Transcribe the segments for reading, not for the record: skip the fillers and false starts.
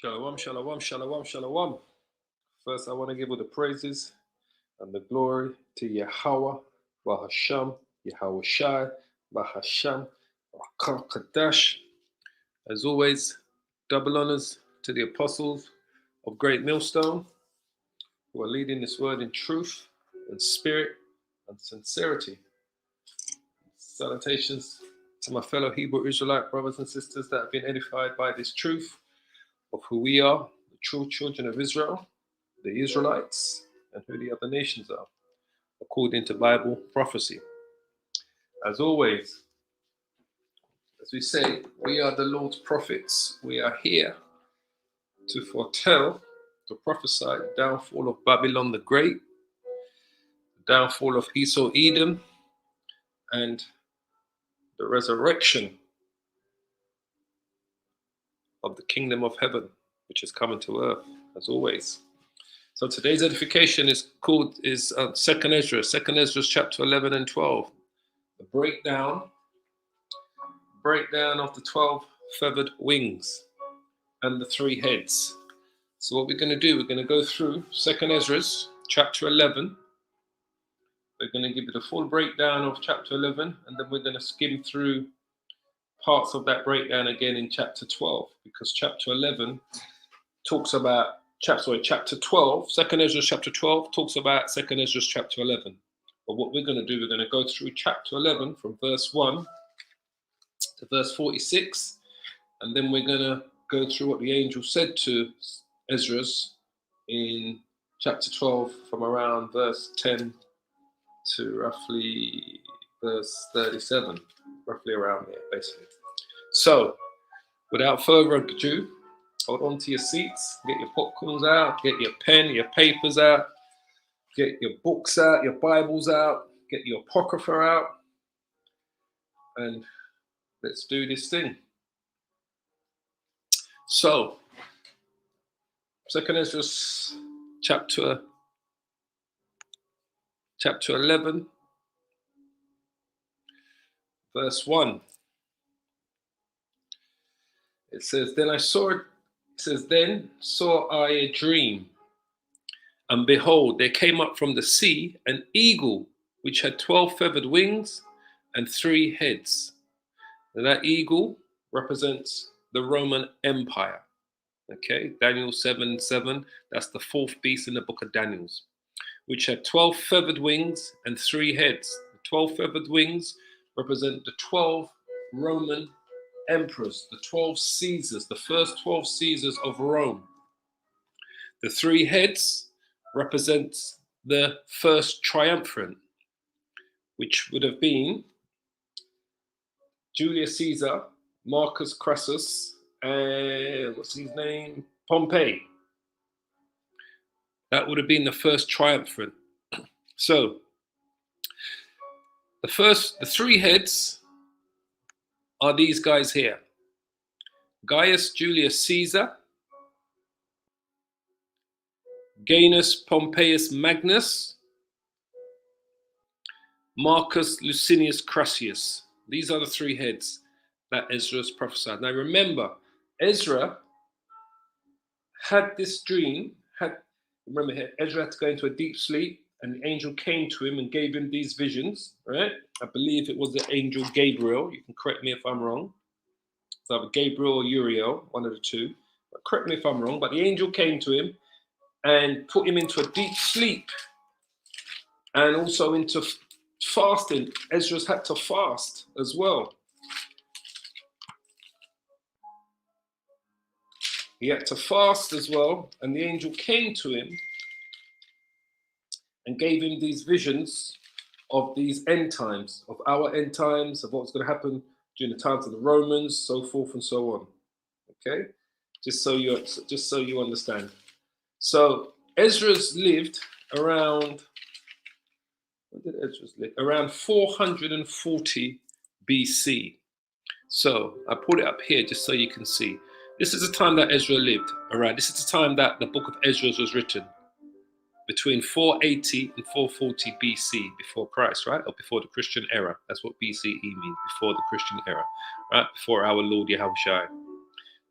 Shalom, shalom, shalom, shalom. First, I want to give all the praises and the glory to Yahweh, Bahasham, Yahweh Shai, Bahasham, Rakam Kadash. As always, double honors to the apostles of Great Millstone who are leading this word in truth and spirit and sincerity. Salutations to my fellow Hebrew Israelite brothers and sisters that have been edified by this truth of who we are, the true children of Israel, the Israelites, and who the other nations are, according to Bible prophecy. As always, as we say, we are the Lord's prophets. We are here to foretell, to prophesy the downfall of Babylon the Great, the downfall of Esau Edom, and the resurrection of the kingdom of heaven, which is coming to earth, as always. So today's edification is Second Esdras chapter 11 and 12. The breakdown of the 12 feathered wings and the 3 heads. So what we're going to do, we're going to go through Second Esdras chapter 11. We're going to give it a full breakdown of chapter 11, and then we're going to skim through parts of that breakdown again in chapter 12, because chapter 11 talks about, chapter 12, Second Esdras chapter 12 talks about Second Esdras chapter 11. But what we're going to do, we're going to go through chapter 11 from verse 1 to verse 46, and then we're going to go through what the angel said to Esdras in chapter 12 from around verse 10 to roughly verse 37, roughly around there, basically. So, without further ado, hold on to your seats, get your popcorns out, get your pen, your papers out, get your books out, your Bibles out, get your Apocrypha out, and let's do this thing. So, Second Esdras chapter 11, verse 1. It says, Then saw I a dream, and behold, there came up from the sea an eagle, which had 12 feathered wings and 3 heads. And that eagle represents the Roman Empire. Okay, Daniel 7:7, that's the 4th beast in the book of Daniel, which had 12 feathered wings and 3 heads. The 12 feathered wings represent the 12 Roman emperors, the 12 Caesars, the first 12 Caesars of Rome. The 3 heads represent the first triumvirate, which would have been Julius Caesar, Marcus Crassus, and what's his name? Pompeius. That would have been the first triumvirate. So, the 3 heads are these guys here. Gaius Julius Caesar, Gnaeus Pompeius Magnus, Marcus Licinius Crassus. These are the 3 heads that Esdras prophesied. Now remember, Ezra had this dream. Ezra had to go into a deep sleep, and the angel came to him and gave him these visions, right? I believe it was the angel Gabriel. You can correct me if I'm wrong. It's either Gabriel or Uriel, one of the two. But correct me if I'm wrong. But the angel came to him and put him into a deep sleep, and also into fasting. Ezra's had to fast as well. He had to fast as well, and the angel came to him and gave him these visions of these end times, of our end times, of what's going to happen during the times of the Romans, so forth and so on. Okay, just so you understand. So Esdras lived around. When did Esdras live? Around 440 BC. So I put it up here just so you can see. This is the time that Ezra lived around. This is the time that the book of Esdras was written, between 480 and 440 BC, before Christ, right? Or before the Christian era. That's what BCE means, before the Christian era, right? Before our Lord Yahushua.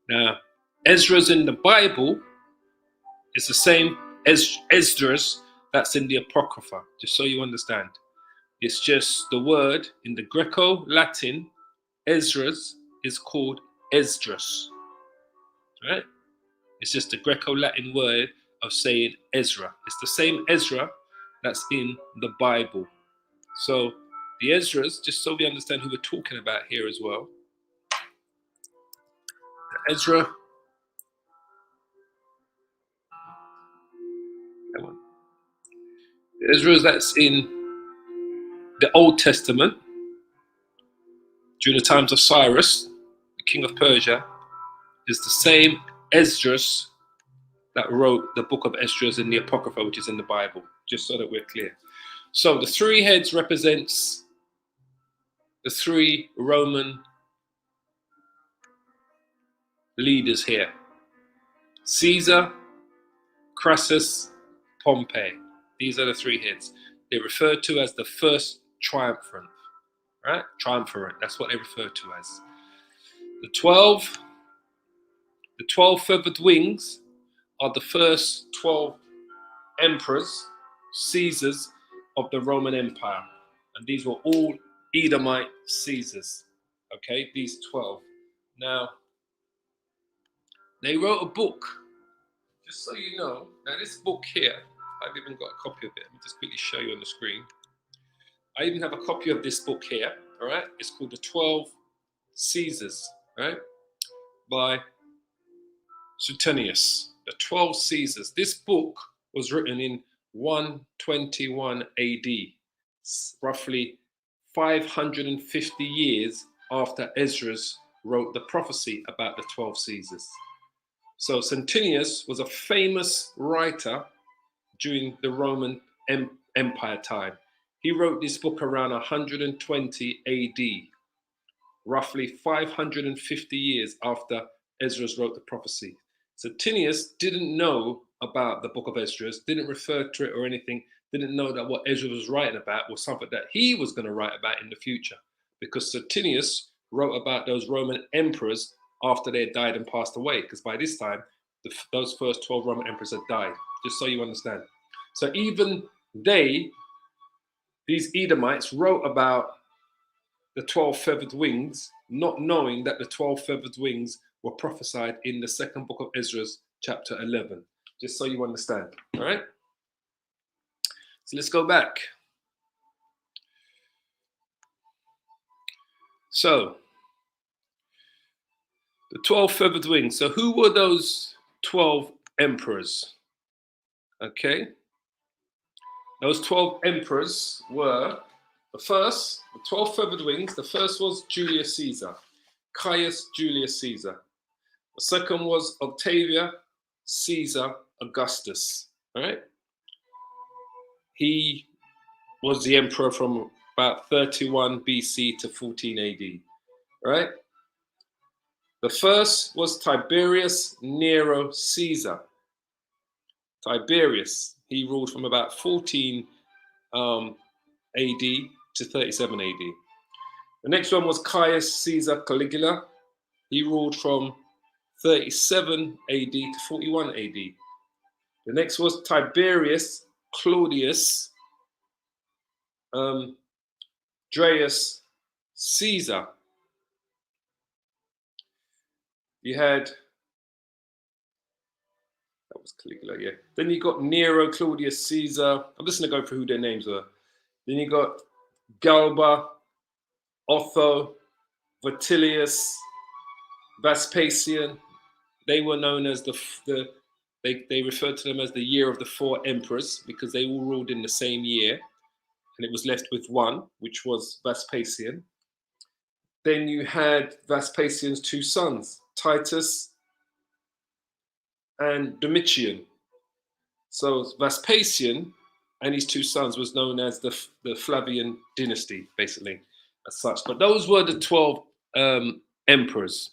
Now, Esdras in the Bible is the same as Esdras that's in the Apocrypha, just so you understand. It's just the word in the Greco-Latin, Esdras is called Esdras, right? It's just the Greco-Latin word of saying Ezra. It's the same Ezra that's in the Bible. So the Esdras, just so we understand who we're talking about here as well. The Ezra, the Esdras that's in the Old Testament during the times of Cyrus, the king of Persia, is the same Esdras that wrote the book of Esdras in the Apocrypha, which is in the Bible, just so that we're clear. So the three heads represents the three Roman leaders here: Caesar, Crassus, Pompey. These are the three heads. They're referred to as the first triumvirate, right? Triumvirate, that's what they refer to as. The 12 feathered wings are the first 12 emperors, Caesars of the Roman Empire. And these were all Edomite Caesars, okay? These 12. Now, they wrote a book, just so you know. Now, this book here, I've even got a copy of it. Let me just quickly show you on the screen. I even have a copy of this book here, all right? It's called The 12 Caesars, right? By Suetonius, The 12 Caesars. This book was written in 121 AD, roughly 550 years after Esdras wrote the prophecy about the 12 Caesars. So Suetonius was a famous writer during the Roman Empire time. He wrote this book around 120 AD, roughly 550 years after Esdras wrote the prophecy. Suetonius didn't know about the book of Esdras, didn't refer to it or anything, didn't know that what Esdras was writing about was something that he was going to write about in the future, because Suetonius wrote about those Roman emperors after they had died and passed away, because by this time, those first 12 Roman emperors had died, just so you understand. So even these Edomites wrote about the 12 feathered wings, not knowing that the 12 feathered wings were prophesied in the second book of Esdras, chapter 11, just so you understand, all right? So let's go back. So, the 12 feathered wings. So who were those 12 emperors? Okay. Those 12 emperors were the 12 feathered wings. The first was Julius Caesar, Caius Julius Caesar. The second was Octavia Caesar Augustus. All right. He was the emperor from about 31 BC to 14 AD. All right. The first was Tiberius Nero Caesar. Tiberius, he ruled from about 14 AD to 37 AD. The next one was Caius Caesar Caligula. He ruled from 37 AD to 41 AD. The next was Tiberius Claudius Gnaeus Caesar. You had, that was Caligula, yeah. Then you got Nero, Claudius, Caesar. I'm just going to go through who their names were. Then you got Galba, Otho, Vitellius, Vespasian. They were known as they referred to them as the year of the four emperors, because they all ruled in the same year. And it was left with one, which was Vespasian. Then you had Vespasian's two sons, Titus and Domitian. So Vespasian and his two sons was known as the Flavian dynasty, basically, as such. But those were the 12 emperors.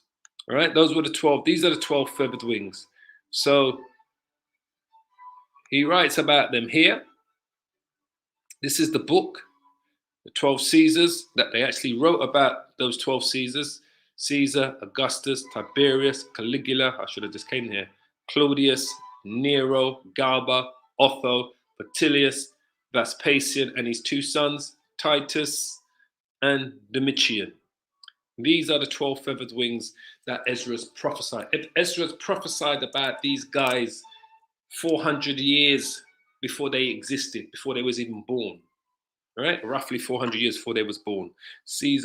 All right, those were the 12. These are the 12 feathered wings. So he writes about them here. This is the book, the 12 Caesars, that they actually wrote about those 12 Caesars. Caesar, Augustus, Tiberius, Caligula, I should have just came here, Claudius, Nero, Galba, Otho, Vitellius, Vespasian and his two sons, Titus and Domitian. These are the 12 feathered wings that Esdras prophesied. Esdras prophesied about these guys 400 years before they existed, before they was even born. Right? Roughly 400 years before they was born.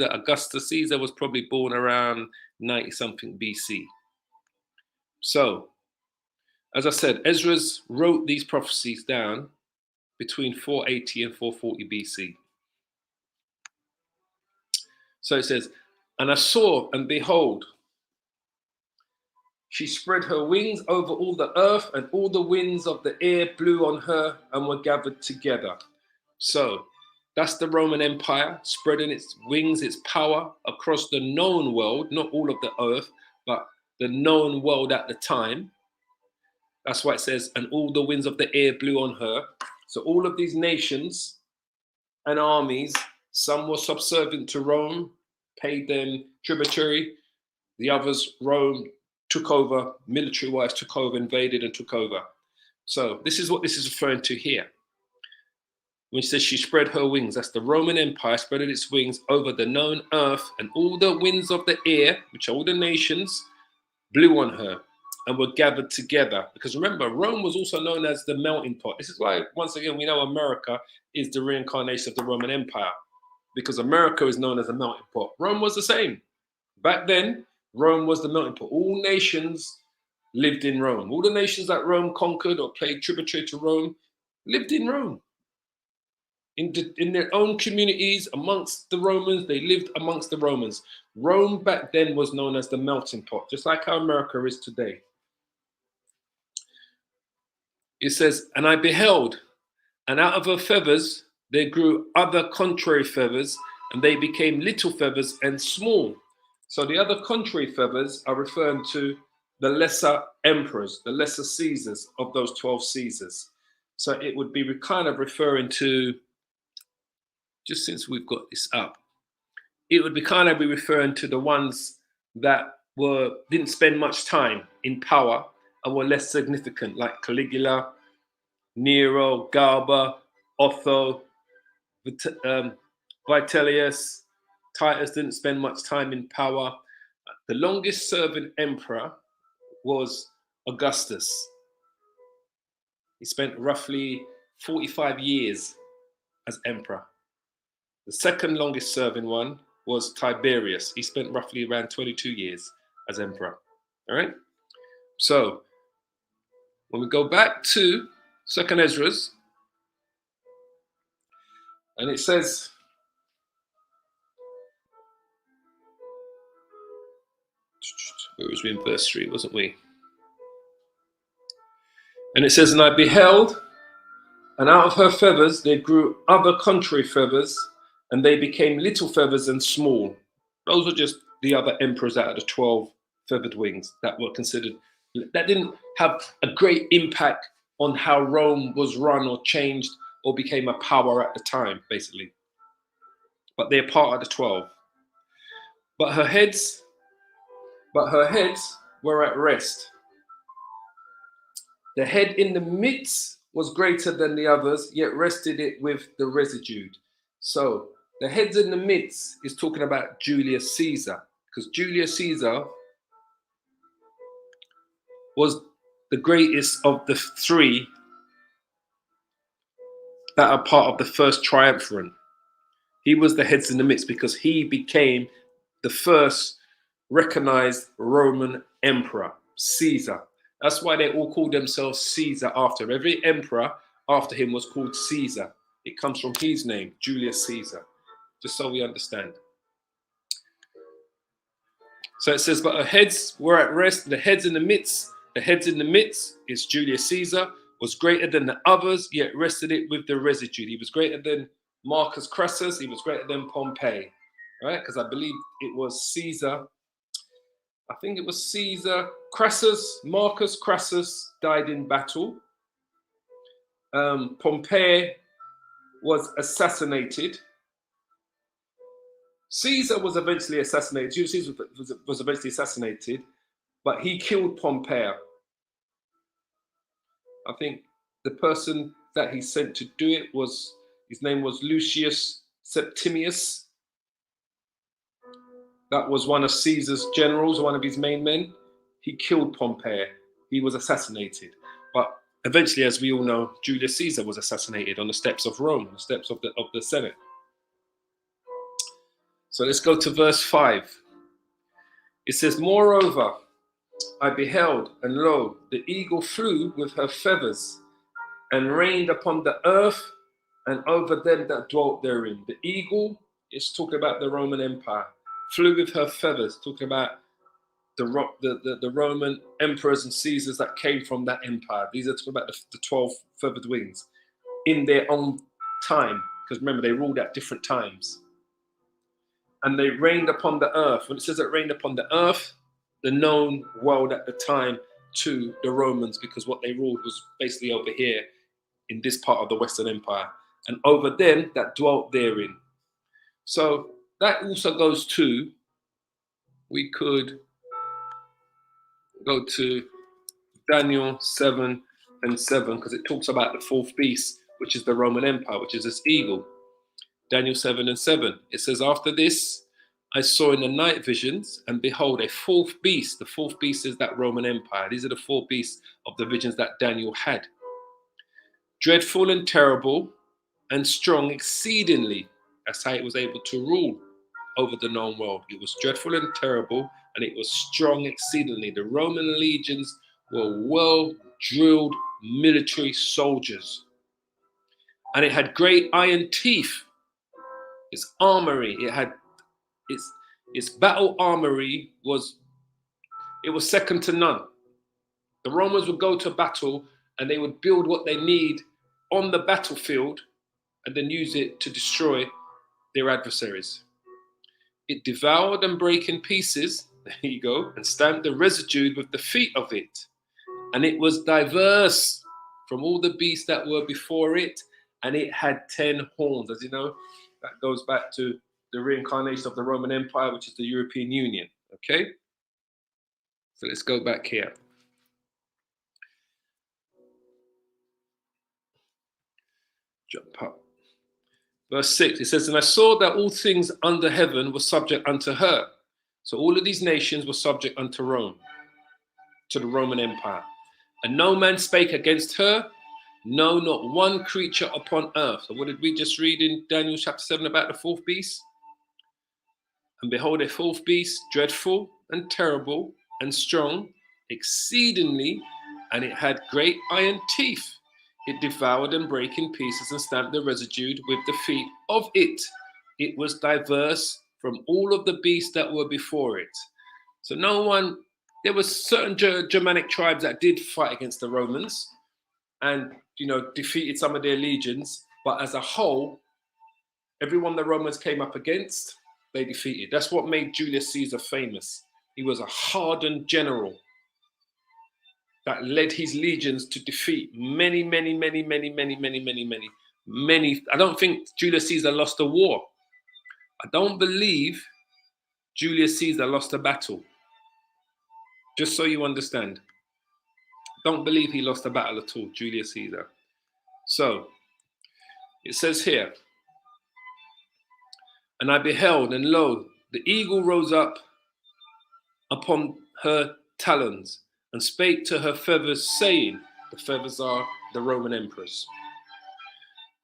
Augustus Caesar was probably born around 90 something BC. So, as I said, Esdras wrote these prophecies down between 480 and 440 BC. So it says, and I saw, and behold, she spread her wings over all the earth, and all the winds of the air blew on her and were gathered together. So that's the Roman Empire spreading its wings, its power across the known world, not all of the earth, but the known world at the time. That's why it says, and all the winds of the air blew on her. So all of these nations and armies, some were subservient to Rome, paid them tributary. The others, Rome took over, military-wise took over, invaded and took over. So this is what this is referring to here. When it says she spread her wings, that's the Roman Empire spreading its wings over the known earth, and all the winds of the air, which are all the nations, blew on her and were gathered together. Because remember, Rome was also known as the melting pot. This is why, once again, we know America is the reincarnation of the Roman Empire, because America is known as a melting pot. Rome was the same. Back then, Rome was the melting pot. All nations lived in Rome. All the nations that Rome conquered or paid tributary to Rome lived in Rome. In their own communities amongst the Romans, they lived amongst the Romans. Rome back then was known as the melting pot, just like how America is today. It says, and I beheld, and out of her feathers there grew other contrary feathers, and they became little feathers and small. So the other contrary feathers are referring to the lesser emperors, the lesser Caesars of those 12 Caesars. So it would be kind of referring to, just since we've got this up, it would be kind of be referring to the ones that didn't spend much time in power and were less significant, like Caligula, Nero, Galba, Otho, Vitellius. Titus didn't spend much time in power. The longest serving emperor was Augustus. He spent roughly 45 years as emperor. The second longest serving one was Tiberius. He spent roughly around 22 years as emperor. All right. So when we go back to 2nd Esdras, and it says, where was we in verse 3, wasn't we? And it says, and I beheld, and out of her feathers there grew other contrary feathers, and they became little feathers and small. Those were just the other emperors out of the 12 feathered wings that were considered, that didn't have a great impact on how Rome was run or changed or became a power at the time, basically. But they're part of the 12. But her heads were at rest. The head in the midst was greater than the others, yet rested it with the residue. So the heads in the midst is talking about Julius Caesar, because Julius Caesar was the greatest of the three that are part of the first triumvirate. He was the heads in the midst because he became the first recognized Roman emperor, Caesar. That's why they all called themselves Caesar after him. Every emperor after him was called Caesar. It comes from his name, Julius Caesar, just so we understand. So it says, but her heads were at rest, the heads in the midst is Julius Caesar, was greater than the others, yet rested it with the residue. He was greater than Marcus Crassus, he was greater than Pompeius, right? Because I believe it was Caesar. I think it was Caesar, Marcus Crassus died in battle. Pompeius was assassinated. Caesar was eventually assassinated. Julius Caesar was eventually assassinated, but he killed Pompeius. I think the person that he sent to do it was, his name was Lucius Septimius. That was one of Caesar's generals, one of his main men. He killed Pompeius. He was assassinated. But eventually, as we all know, Julius Caesar was assassinated on the steps of Rome, the steps of the Senate. So let's go to verse 5. It says, moreover, I beheld, and lo, the eagle flew with her feathers, and reigned upon the earth, and over them that dwelt therein. The eagle is talking about the Roman Empire. Flew with her feathers, talking about the Roman emperors and Caesars that came from that empire. These are talking about the 12 feathered wings in their own time, because remember, they ruled at different times. And they reigned upon the earth. When it says it reigned upon the earth, the known world at the time to the Romans, because what they ruled was basically over here in this part of the Western Empire, and over them that dwelt therein. So that also goes to, we could go to Daniel 7 and 7, because it talks about the fourth beast, which is the Roman Empire, which is this eagle. Daniel 7 and 7. It says, after this, I saw in the night visions, and behold, a fourth beast. The fourth beast is that Roman Empire. These are the four beasts of the visions that Daniel had. Dreadful and terrible and strong exceedingly. That's how it was able to rule over the known world. It was dreadful and terrible, and it was strong exceedingly. The Roman legions were well-drilled military soldiers. And it had great iron teeth. Its armory, it had its battle armory was second to none. The Romans would go to battle and they would build what they need on the battlefield and then use it to destroy their adversaries. It devoured and brake in pieces, there you go, and stamped the residue with the feet of it. And it was diverse from all the beasts that were before it, and it had 10 horns. As you know, that goes back to the reincarnation of the Roman Empire, which is the European Union. Okay? So let's go back here. Jump up. Verse 6, it says, and I saw that all things under heaven were subject unto her. So all of these nations were subject unto Rome, to the Roman Empire. And no man spake against her, no, not one creature upon earth. So what did we just read in Daniel chapter 7 about the fourth beast? And behold, a fourth beast, dreadful and terrible and strong, exceedingly, and it had great iron teeth. It devoured and brake in pieces and stamped the residue with the feet of it. It was diverse from all of the beasts that were before it. So there were certain Germanic tribes that did fight against the Romans and, defeated some of their legions. But as a whole, everyone the Romans came up against, they defeated. That's what made Julius Caesar famous. He was a hardened general that led his legions to defeat many. I don't think Julius Caesar lost a war. I don't believe Julius Caesar lost a battle. Just so you understand. Don't believe he lost a battle at all, Julius Caesar. So, it says here, and I beheld, and lo, the eagle rose up upon her talons, and spake to her feathers, saying, the feathers are the Roman emperors,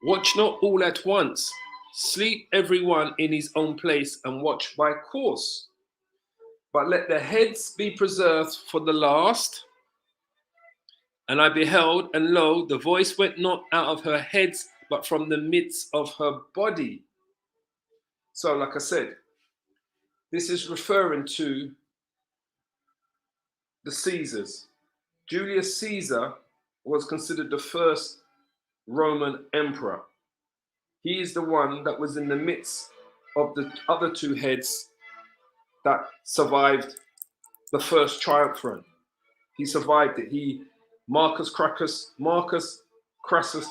watch not all at once, sleep every one in his own place, and watch by course. But let the heads be preserved for the last. And I beheld, and lo, the voice went not out of her heads, but from the midst of her body. So, like I said, this is referring to the Caesars. Julius Caesar was considered the first Roman emperor. He is the one that was in the midst of the other two heads that survived the first triumvirate. He survived it. Marcus Crassus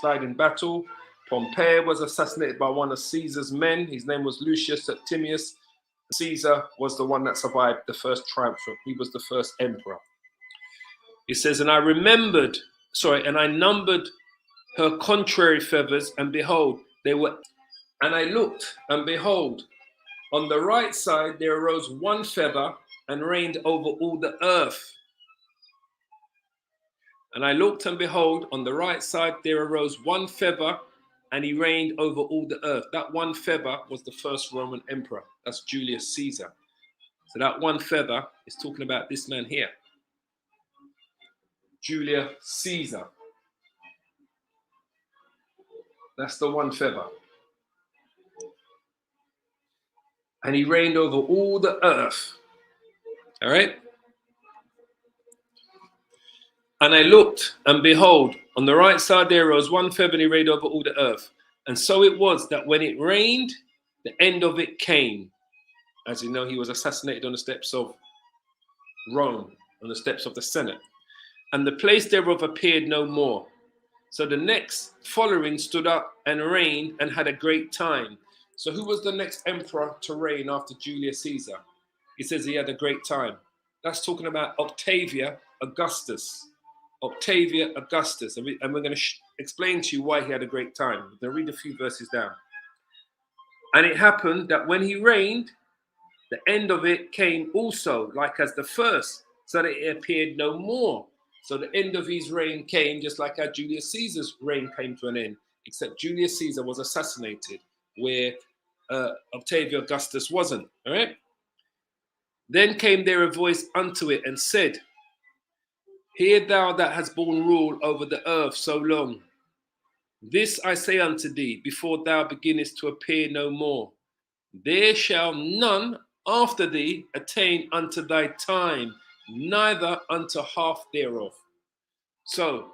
died in battle. Pompeius was assassinated by one of Caesar's men. His name was Lucius Septimius. Caesar was the one that survived the first triumvirate. He was the first emperor. He says, and I numbered her contrary feathers, and behold, they were. And I looked, and behold, on the right side there arose one feather, and reigned over all the earth. And I looked, and behold, on the right side there arose one feather, and he reigned over all the earth. That one feather was the first Roman emperor. That's Julius Caesar. So that one feather is talking about this man here, Julius Caesar. That's the one feather. And he reigned over all the earth. All right? And I looked, and behold, on the right side there arose one feather, and he reigned over all the earth. And so it was that when it reigned, the end of it came. As you know, he was assassinated on the steps of Rome, on the steps of the Senate. And the place thereof appeared no more. So the next following stood up and reigned, and had a great time. So who was the next emperor to reign after Julius Caesar? He says he had a great time. That's talking about Augustus. Augustus. And we're going to explain to you why he had a great time. I'm going to read a few verses down. And it happened that when he reigned, the end of it came also, like as the first, so that it appeared no more. So the end of his reign came just like how Julius Caesar's reign came to an end, except Julius Caesar was assassinated, where Octavius Augustus wasn't. All right. Then came there a voice unto it and said, hear thou that hast borne rule over the earth so long. This I say unto thee, before thou beginnest to appear no more. There shall none after thee attain unto thy time, neither unto half thereof. So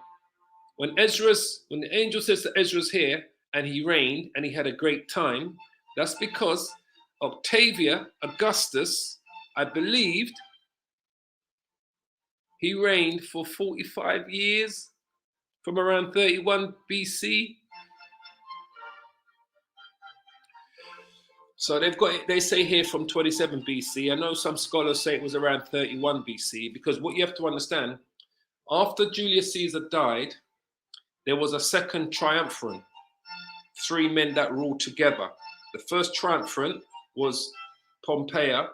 when the angel says to Esdras here, and he reigned and he had a great time, that's because Octavius Augustus, I believed, he reigned for 45 years from around 31 BC. So they say here from 27 BC. I know some scholars say it was around 31 BC, because what you have to understand, after Julius Caesar died, there was a second triumvirate, 3 men that ruled together. The first triumvirate was Pompey,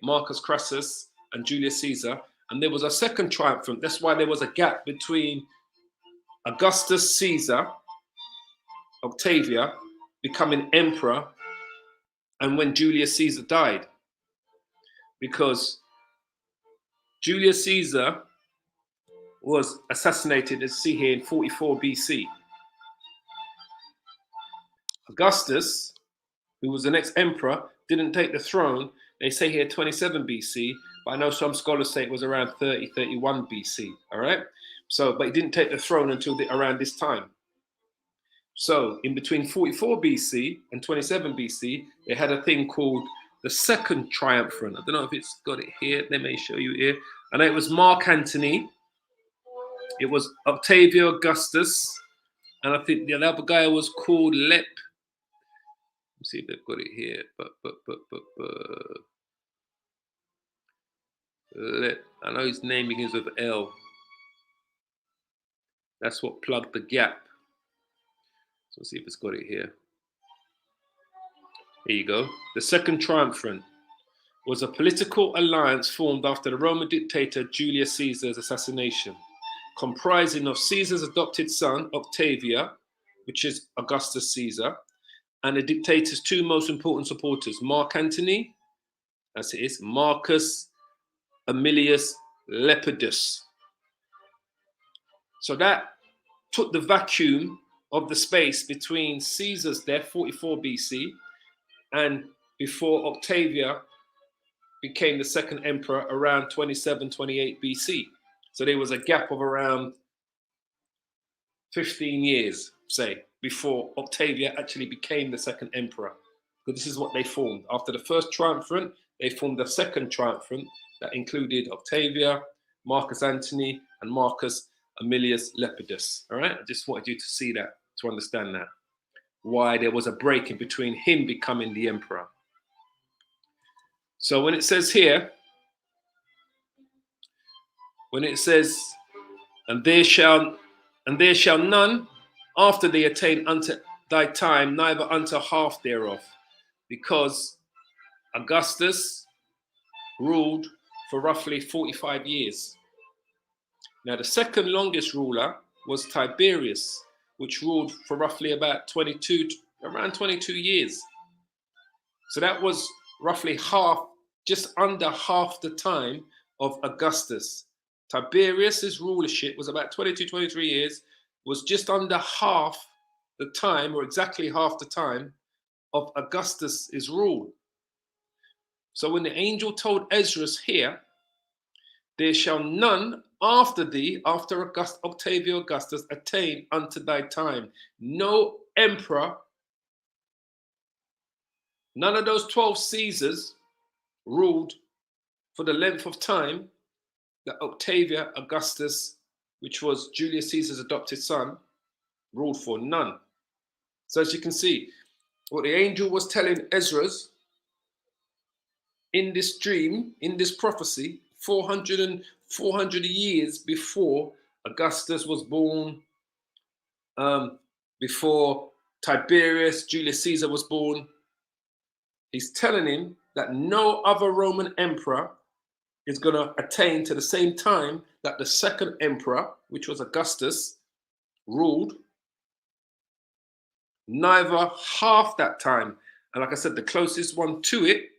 Marcus Crassus, and Julius Caesar. And there was a second triumvirate. That's why there was a gap between Augustus Caesar, Octavius, becoming emperor, and when Julius Caesar died. Because Julius Caesar was assassinated, as you see here, in 44 BC. Augustus, who was the next emperor, didn't take the throne. They say here 27 BC, but I know some scholars say it was around 30, 31 BC, all right? So, but he didn't take the throne until around this time. So in between 44 BC and 27 BC, they had a thing called the second triumvirate. I don't know if it's got it here. Let me show you here. I know it was Mark Antony. It was Octavius Augustus. And I think the other guy was called Let's see if they've got it here. I know his name begins with L. That's what plugged the gap. So let's see if it's got it here. Here you go. The second triumvirate was a political alliance formed after the Roman dictator Julius Caesar's assassination, comprising of Caesar's adopted son, Octavius, which is Augustus Caesar, and the dictator's 2 most important supporters, Mark Antony, as it is, Marcus Aemilius Lepidus. So that took the vacuum of the space between Caesar's death, 44 BC, and before Octavius became the second emperor around 27, 28 BC. So there was a gap of around 15 years, say, before Octavius actually became the second emperor. But this is what they formed. After the first triumvirate, they formed the second triumvirate that included Octavius, Marcus Antony, and Marcus Aemilius Lepidus. All right, I just wanted you to see that, to understand that. why there was a break in between him becoming the emperor. So when it says here, when it says, and there shall none after thee attain unto thy time, neither unto half thereof, because Augustus ruled for roughly 45 years. Now the second longest ruler was Tiberius, which ruled for roughly about around 22 years. So that was roughly half, just under half the time of Augustus. Tiberius's rulership was about 23 years, was just under half the time, or exactly half the time, of Augustus's rule. So when the angel told Esdras here, there shall none after thee, after Octavius Augustus, attain unto thy time. No emperor, none of those 12 Caesars ruled for the length of time that Octavius Augustus, which was Julius Caesar's adopted son, ruled for. None. So as you can see, what the angel was telling Esdras in this dream, in this prophecy, 400 years before Augustus was born, before Tiberius, Julius Caesar was born, he's telling him that no other Roman emperor is going to attain to the same time that the second emperor, which was Augustus, ruled, neither half that time. And like I said, the closest one to it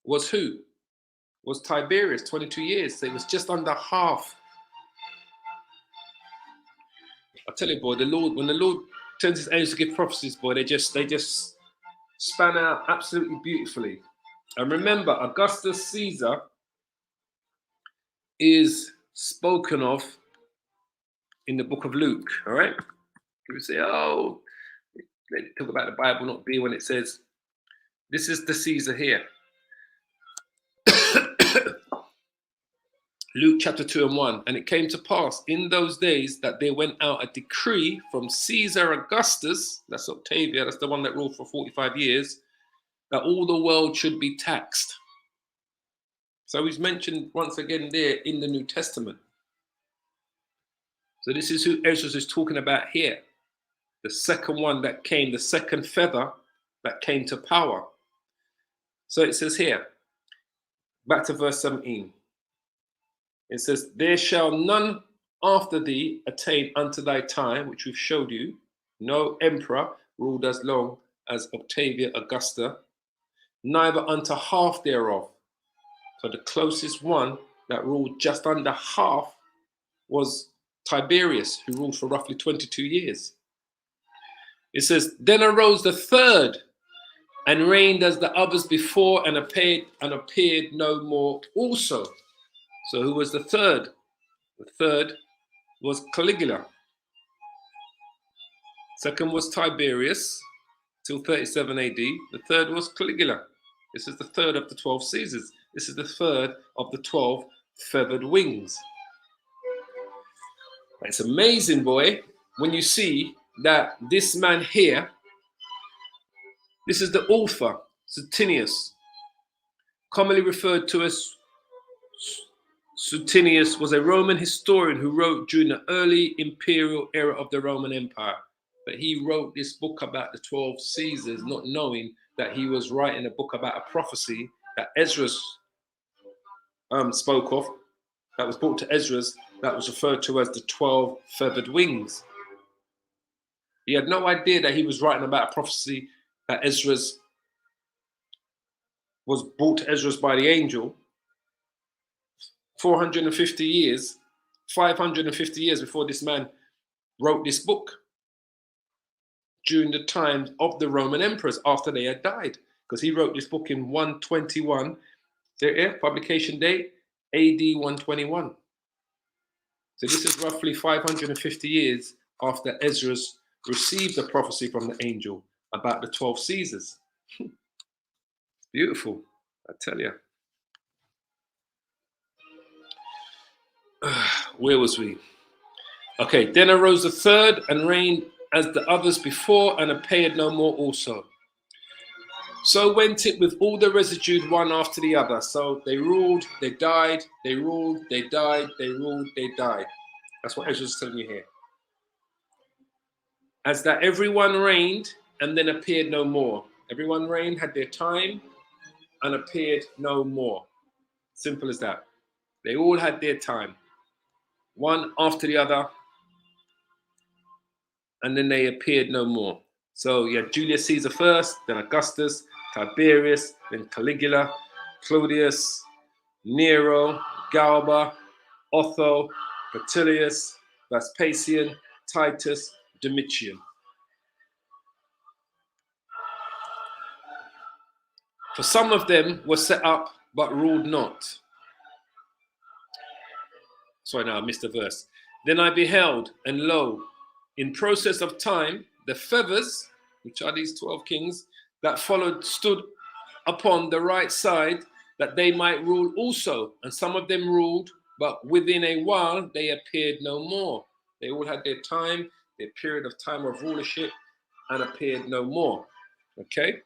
was who? Was Tiberius, 22 years. So it was just under half. I tell you, boy, the Lord, when the Lord sends his angels to give prophecies, boy, they just span out absolutely beautifully. And remember, Augustus Caesar is spoken of in the book of Luke, all right? People say, oh, they talk about the Bible not being when it says, this is the Caesar here. Luke chapter 2 and 1. And it came to pass in those days that there went out a decree from Caesar Augustus, that's Octavius, that's the one that ruled for 45 years, that all the world should be taxed. So he's mentioned once again there in the New Testament. So this is who Esdras is talking about here. The second one that came, the second feather that came to power. So it says here, back to verse 17. It says, there shall none after thee attain unto thy time, which we've showed you. No emperor ruled as long as Octavius Augusta, neither unto half thereof. So the closest one that ruled just under half was Tiberius, who ruled for roughly 22 years. It says, then arose the third and reigned as the others before and appeared no more also. So who was the third? The third was Caligula. Second was Tiberius, till 37 AD. The third was Caligula. This is the third of the 12 Caesars. This is the third of the 12 feathered wings. It's amazing, boy, when you see that this man here, this is the author, Vitellius, commonly referred to as Vipsanius, was a Roman historian who wrote during the early imperial era of the Roman Empire. But he wrote this book about the 12 Caesars, not knowing that he was writing a book about a prophecy that Esdras spoke of, that was brought to Esdras, that was referred to as the 12 feathered wings. He had no idea that he was writing about a prophecy that Esdras was brought to Esdras by the angel 450 years, 550 years before this man wrote this book, during the times of the Roman emperors after they had died, because he wrote this book in 121, publication date AD 121. So this is roughly 550 years after Esdras received the prophecy from the angel about the 12 Caesars. Beautiful, I tell you. Where was we? Okay, then arose the third and reigned as the others before, and appeared no more also. So went it with all the residue one after the other. So they ruled, they died, they ruled, they died, they ruled, they died. That's what Esdras is telling you here. As that everyone reigned and then appeared no more. Everyone reigned, had their time, and appeared no more. Simple as that. They all had their time, one after the other, and then they appeared no more. So you had Julius Caesar first, then Augustus, Tiberius, then Caligula, Claudius, Nero, Galba, Otho, Vitellius, Vespasian, Titus, Domitian. For some of them were set up, but ruled not. Sorry, no, I missed a verse. Then I beheld, and lo, in process of time, the feathers, which are these 12 kings, that followed stood upon the right side, that they might rule also. And some of them ruled, but within a while they appeared no more. They all had their time, their period of time of rulership, and appeared no more. Okay?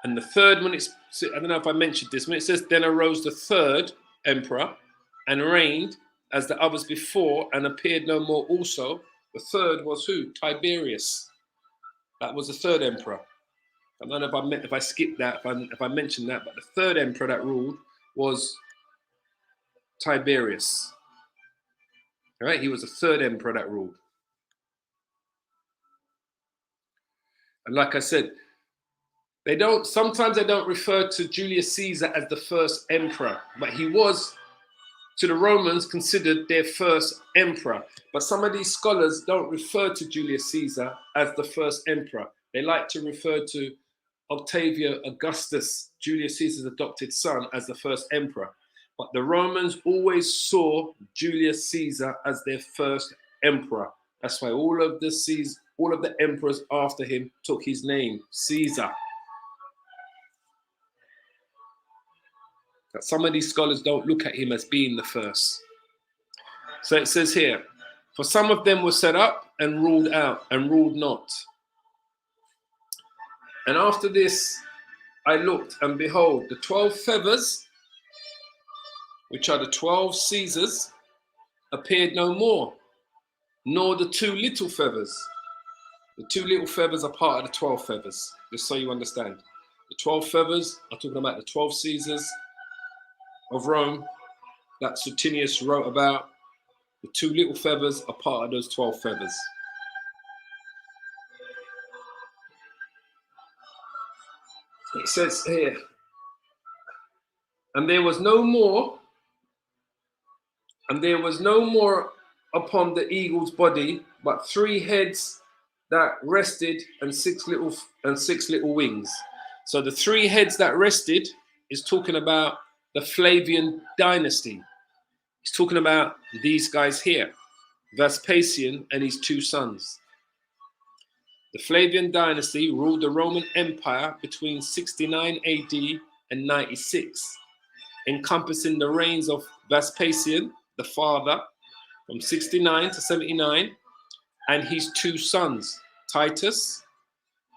And the third, when it's, I don't know if I mentioned this, when it says, then arose the third emperor and reigned as the others before and appeared no more also. The third was who? Tiberius. That was the third emperor. I don't know if I skipped that, if I mentioned that, but the third emperor that ruled was Tiberius. All right, he was the third emperor that ruled. And like I said, sometimes they don't refer to Julius Caesar as the first emperor, but he was, to the Romans, considered their first emperor. But some of these scholars don't refer to Julius Caesar as the first emperor. They like to refer to Octavius Augustus, Julius Caesar's adopted son, as the first emperor. But the Romans always saw Julius Caesar as their first emperor. That's why all of the emperors after him took his name, Caesar. But some of these scholars don't look at him as being the first. So it says here, for some of them were set up and ruled out and ruled not. And after this, I looked, and behold, the 12 feathers, which are the 12 Caesars, appeared no more, nor the 2 little feathers. The 2 little feathers are part of the 12 feathers, just so you understand. The 12 feathers are talking about the 12 Caesars of Rome that Licinius wrote about. The 2 little feathers are part of those 12 feathers. It says here, and there was no more upon the eagle's body, but 3 heads that rested, and 6 little wings. So the 3 heads that rested is talking about the Flavian dynasty. He's talking about these guys here, Vespasian and his 2 sons. The Flavian dynasty ruled the Roman Empire between 69 AD and 96, encompassing the reigns of Vespasian, the father, from 69 to 79, and his 2 sons, Titus,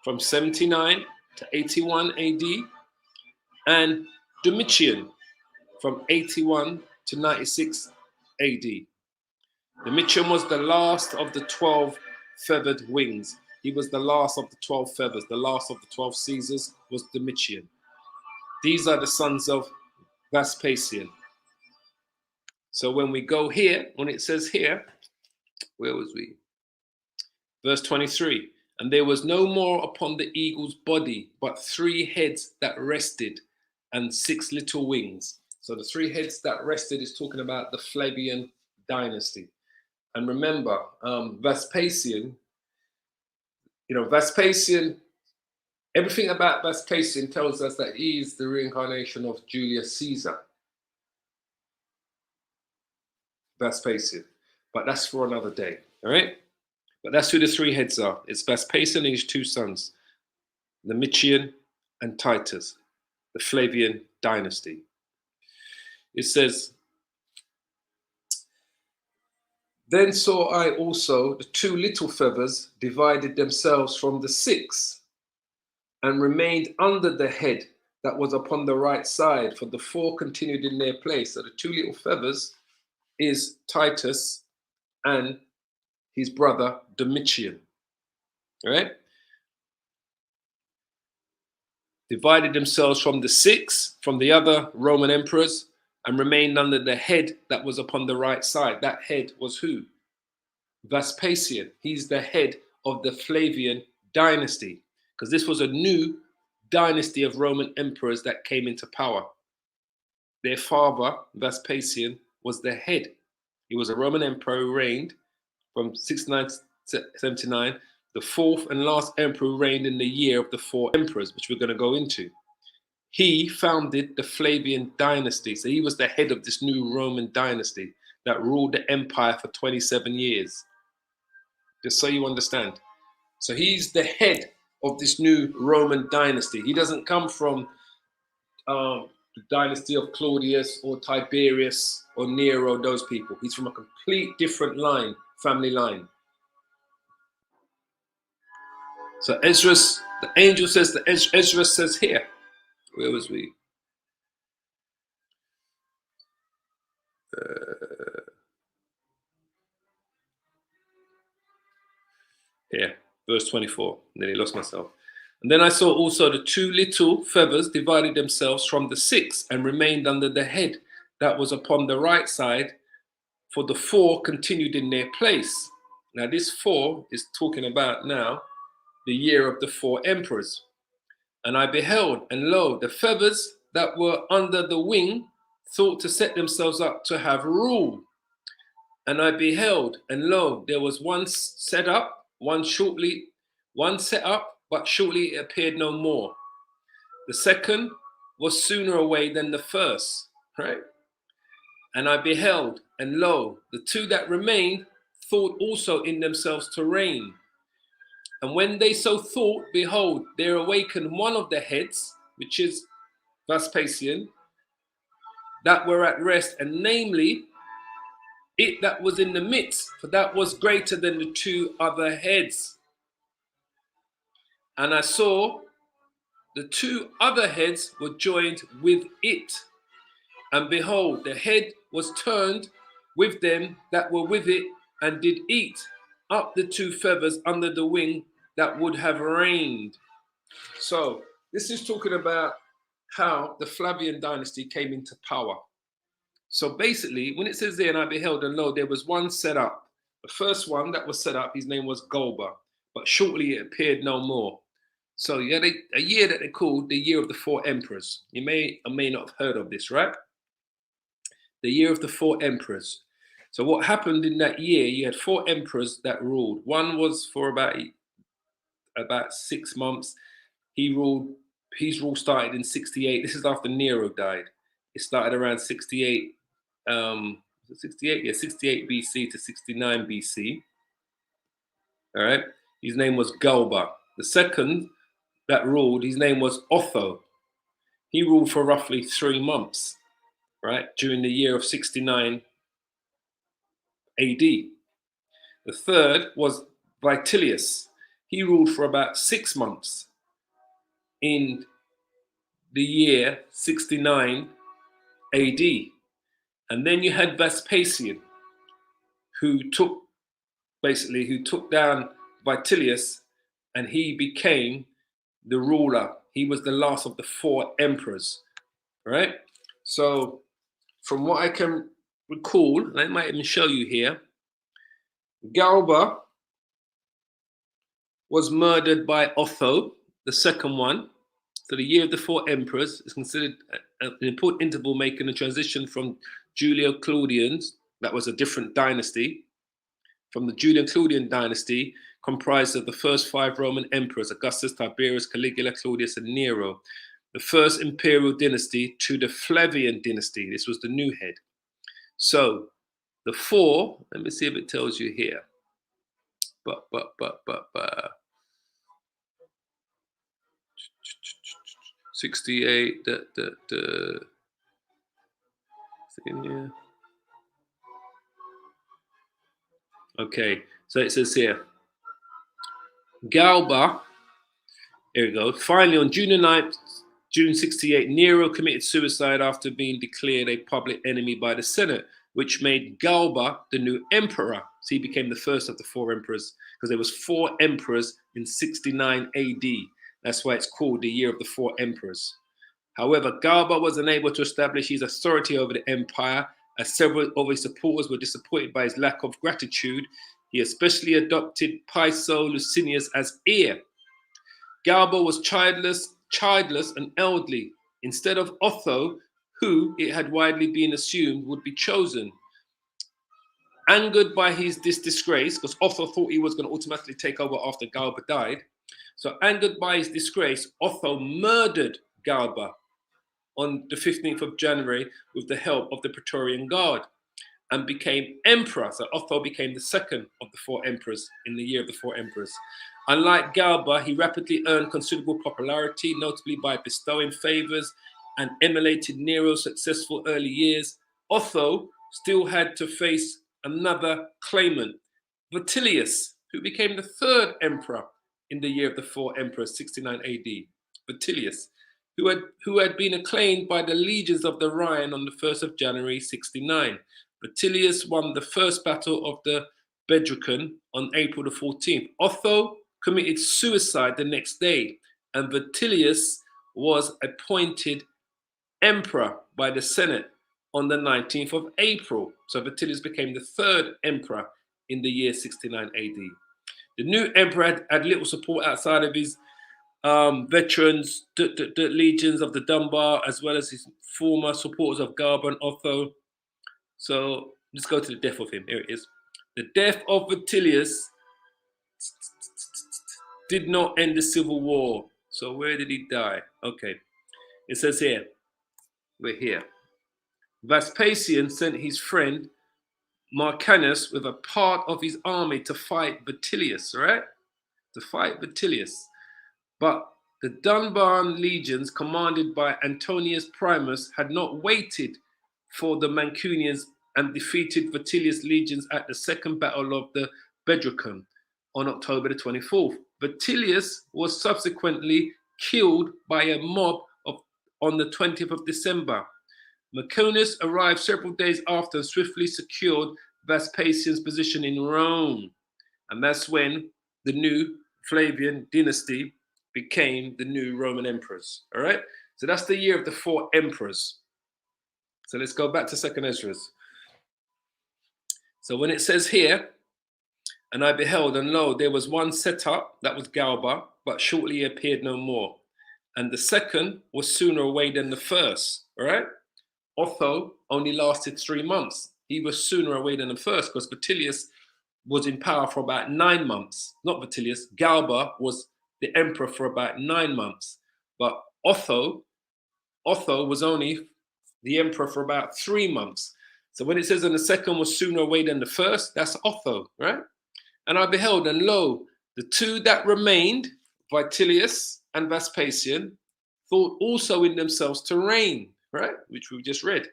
from 79 to 81 AD, and Domitian, from 81 to 96 AD. Domitian was the last of the 12 feathered wings. He was the last of the 12 feathers. The last of the 12 Caesars was Domitian. These are the sons of Vespasian. So when we go here, when it says here, where was we? Verse 23, and there was no more upon the eagle's body, but 3 heads that rested, and 6 little wings. So the 3 heads that rested is talking about the Flavian dynasty. And remember, Vespasian, Vespasian, everything about Vespasian tells us that he is the reincarnation of Julius Caesar. Vespasian. But that's for another day, all right? But that's who the 3 heads are. It's Vespasian and his 2 sons, Domitian and Titus, the Flavian dynasty. It says, Then saw I also the two little feathers divided themselves from the six, and remained under the head that was upon the right side, for the four continued in their place. So the two little feathers is Titus and his brother Domitian. All right? Divided themselves from the six, from the other Roman emperors, and remained under the head that was upon the right side. That head was who? Vespasian. He's the head of the Flavian dynasty, because this was a new dynasty of Roman emperors that came into power. Their father, Vespasian, was the head. He was a Roman emperor who reigned from 69 to 79. The fourth and last emperor who reigned in the year of the four emperors, which we're going to go into. He founded the Flavian dynasty. So he was the head of this new Roman dynasty that ruled the empire for 27 years. Just so you understand. So he's the head of this new Roman dynasty. He doesn't come from the dynasty of Claudius or Tiberius or Nero, those people. He's from a complete different line, family line. So Esdras, the angel says that Esdras says here, where was we? Here, verse 24. And then he lost myself. And then I saw also the two little feathers divided themselves from the six and remained under the head that was upon the right side, for the four continued in their place. Now this four is talking about now the year of the four emperors. And I beheld, and lo, the feathers that were under the wing thought to set themselves up to have rule. And I beheld, and lo, there was one set up, one set up, but shortly it appeared no more. The second was sooner away than the first, right? And I beheld, and lo, the two that remained thought also in themselves to reign. And when they so thought, behold, there awakened one of the heads, which is Vespasian, that were at rest, and namely, it that was in the midst, for that was greater than the two other heads. And I saw the two other heads were joined with it. And behold, the head was turned with them that were with it, and did eat up the two feathers under the wing that would have reigned. So this is talking about how the Flavian dynasty came into power. So basically, when it says there, and I beheld, and lo, there was one set up. The first one that was set up, his name was Galba, but shortly it appeared no more. So you had a year that they called the year of the four emperors. You may or may not have heard of this, right? The year of the four emperors. So what happened in that year, you had four emperors that ruled. One was for about 6 months. His rule started in 68. This is after Nero died. It started around 68. 68, yeah, 68 BC to 69 BC. All right. His name was Galba. The second that ruled, his name was Otho. He ruled for roughly 3 months, right, during the year of 69 AD. The third was Vitellius. He ruled for about 6 months in the year 69 AD. And then you had Vespasian, who took down Vitellius, and he became the ruler. He was the last of the four emperors, right? So from what I can recall, and I might even show you here, Galba was murdered by Otho, the second one. So the year of the four emperors is considered an important interval, making a transition from Claudians, that was a different dynasty, from the Julian-Claudian dynasty, comprised of the first 5 Roman emperors, Augustus, Tiberius, Caligula, Claudius, and Nero, the first imperial dynasty, to the Flavian dynasty. This was the new head. So the 4, let me see if it tells you here. 68, Okay, so it says here, Galba, here we go. Finally, on June 9th, June 68, Nero committed suicide after being declared a public enemy by the Senate, which made Galba the new emperor. So he became the first of the four emperors, because there was four emperors in 69 AD. That's why it's called the year of the four emperors. However, Galba was unable to establish his authority over the empire, as several of his supporters were disappointed by his lack of gratitude. He especially adopted Pius Licinius as heir. Galba was childless and elderly, instead of Otho, who it had widely been assumed would be chosen. Angered by this disgrace, because Otho thought he was going to automatically take over after Galba died. So angered by his disgrace, Otho murdered Galba on the 15th of January with the help of the Praetorian Guard and became emperor. So Otho became the second of the four emperors in the year of the four emperors. Unlike Galba, he rapidly earned considerable popularity, notably by bestowing favors and emulated Nero's successful early years. Otho still had to face another claimant, Vitellius, who became the third emperor in the year of the four emperors, 69 AD. Vitellius, who had been acclaimed by the legions of the Rhine on the 1st of January, 69. Vitellius won the first battle of the Bedricon on April the 14th. Otho committed suicide the next day, and Vitellius was appointed emperor by the Senate on the 19th of April. So Vitellius became the third emperor in the year 69 AD. The new emperor had little support outside of his veterans, the legions of the Dunbar, as well as his former supporters of Galba and Otho. So let's go to the death of him. Here it is. The death of Vitellius did not end the civil war. So where did he die? Okay. It says here, we're here. Vespasian sent his friend Magnus with a part of his army to fight Vitellius, right? To fight Vitellius. But the Dunbar legions, commanded by Antonius Primus, had not waited for the Mancunians and defeated Vitellius' legions at the second battle of the Bedricon on October the 24th. Vitellius was subsequently killed by a mob on the 20th of December. Magnus arrived several days after and swiftly secured Vespasian's position in Rome. And that's when the new Flavian dynasty became the new Roman emperors. All right? So that's the year of the four emperors. So let's go back to 2nd Esdras. So when it says here, and I beheld, and lo, there was one set up, that was Galba, but shortly appeared no more. And the second was sooner away than the first. All right? Otho only lasted 3 months. He was sooner away than the first, because Vitellius was in power for about 9 months. Not Vitellius, Galba was the emperor for about 9 months. But Otho was only the emperor for about 3 months. So when it says, and the second was sooner away than the first, that's Otho, right? And I beheld, and lo, the two that remained, Vitellius and Vespasian, thought also in themselves to reign, right? Which we just read.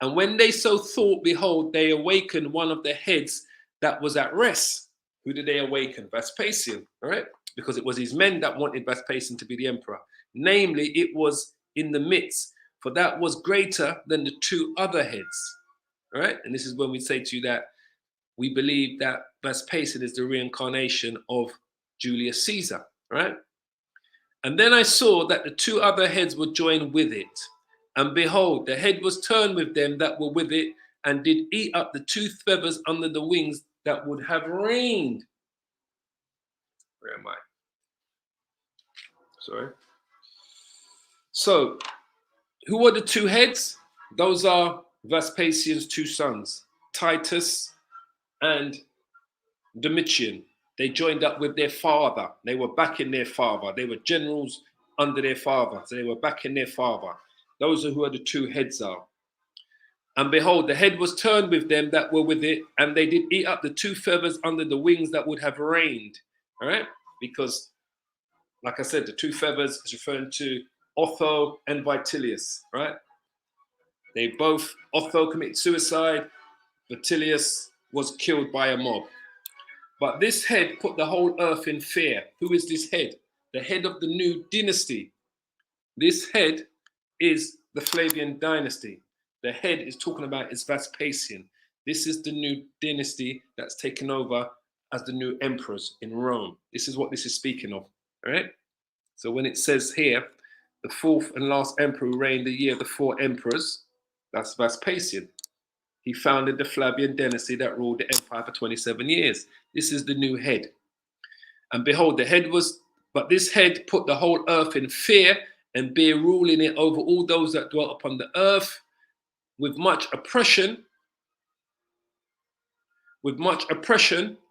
And when they so thought, behold, they awakened one of the heads that was at rest. Who did they awaken? Vespasian, right? Because it was his men that wanted Vespasian to be the emperor. Namely, it was in the midst, for that was greater than the two other heads, right? And this is when we say to you that we believe that Vespasian is the reincarnation of Julius Caesar, right? And then I saw that the two other heads were joined with it. And behold, the head was turned with them that were with it, and did eat up the two feathers under the wings that would have reigned. Where am I? Sorry. So, who are the two heads? Those are Vespasian's two sons, Titus and Domitian. They joined up with their father. They were backing their father. They were generals under their father. So they were backing their father. Those are who the two heads are. And behold, the head was turned with them that were with it, and they did eat up the two feathers under the wings that would have reigned. All right? Because, like I said, the two feathers is referring to Otho and Vitellius, right? They both, Otho committed suicide, Vitellius was killed by a mob. But this head put the whole earth in fear. Who is this head? The head of the new dynasty. This head is the Flavian dynasty. The head is talking about is Vespasian. This is the new dynasty that's taken over as the new emperors in Rome. This is what this is speaking of, all right? So when it says here, the fourth and last emperor who reigned the year of the four emperors, that's Vespasian. He founded the Flavian dynasty that ruled the empire for 27 years. This is the new head. And behold, but this head put the whole earth in fear and bare rule in it over all those that dwelt upon the earth with much oppression,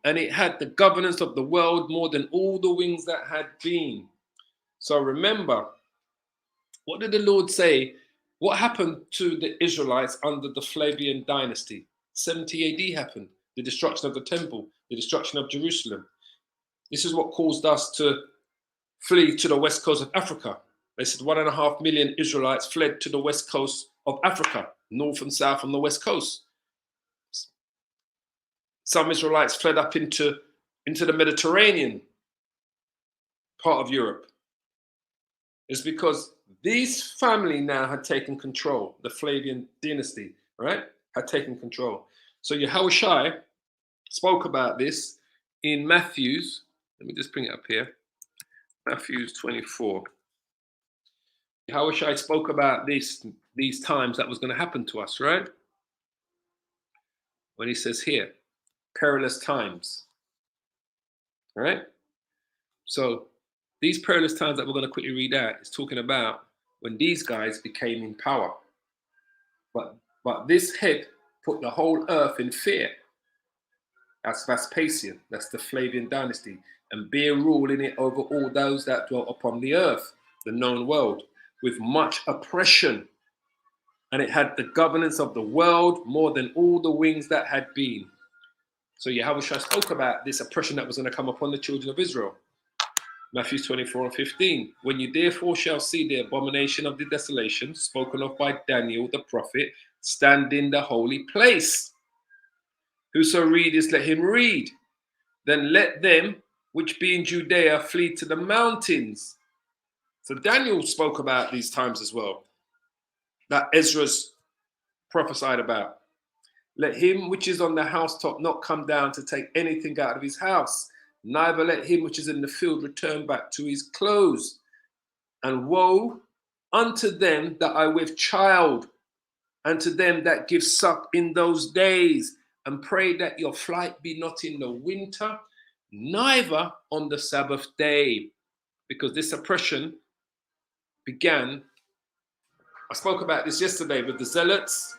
and it had the governance of the world more than all the wings that had been. So remember, what did the Lord say? What happened to the Israelites under the Flavian dynasty? 70 AD happened. The destruction of the temple, the destruction of Jerusalem. This is what caused us to flee to the west coast of Africa. They said 1.5 million Israelites fled to the west coast of Africa, north and south on the west coast. Some Israelites fled up into the Mediterranean part of Europe. It's because these family now had taken control. The Flavian dynasty, right, had taken control. So Yahushua spoke about this in Matthew's. Let me just bring it up here. Matthew's 24. Yahushua spoke about these times that was going to happen to us, right? When he says here, perilous times. All right? So these perilous times that we're going to quickly read out is talking about when these guys became in power. But this head put the whole earth in fear. That's Vespasian. That's the Flavian dynasty. And bare rule in it over all those that dwelt upon the earth, the known world, with much oppression. And it had the governance of the world more than all the wings that had been. So Yahushua spoke about this oppression that was going to come upon the children of Israel. Matthew 24 and 15. When you therefore shall see the abomination of the desolation spoken of by Daniel the prophet, stand in the holy place. Whoso readeth, let him read. Then let them which be in Judea flee to the mountains. So Daniel spoke about these times as well, that Esdras prophesied about. Let him which is on the housetop not come down to take anything out of his house, neither let him which is in the field return back to his clothes. And woe unto them that are with child, and to them that give suck in those days, and pray that your flight be not in the winter, neither on the Sabbath day. Because this oppression began, I spoke about this yesterday with the zealots,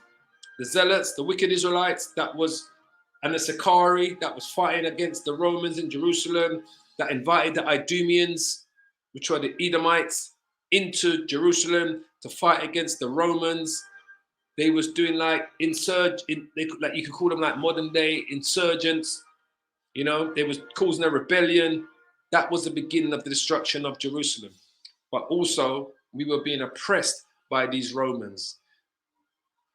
the wicked Israelites, and the Sicarii that was fighting against the Romans in Jerusalem, that invited the Idumeans, which were the Edomites, into Jerusalem to fight against the Romans. They was doing like you could call them like modern day insurgents. You know, they was causing a rebellion. That was the beginning of the destruction of Jerusalem. But also we were being oppressed by these Romans.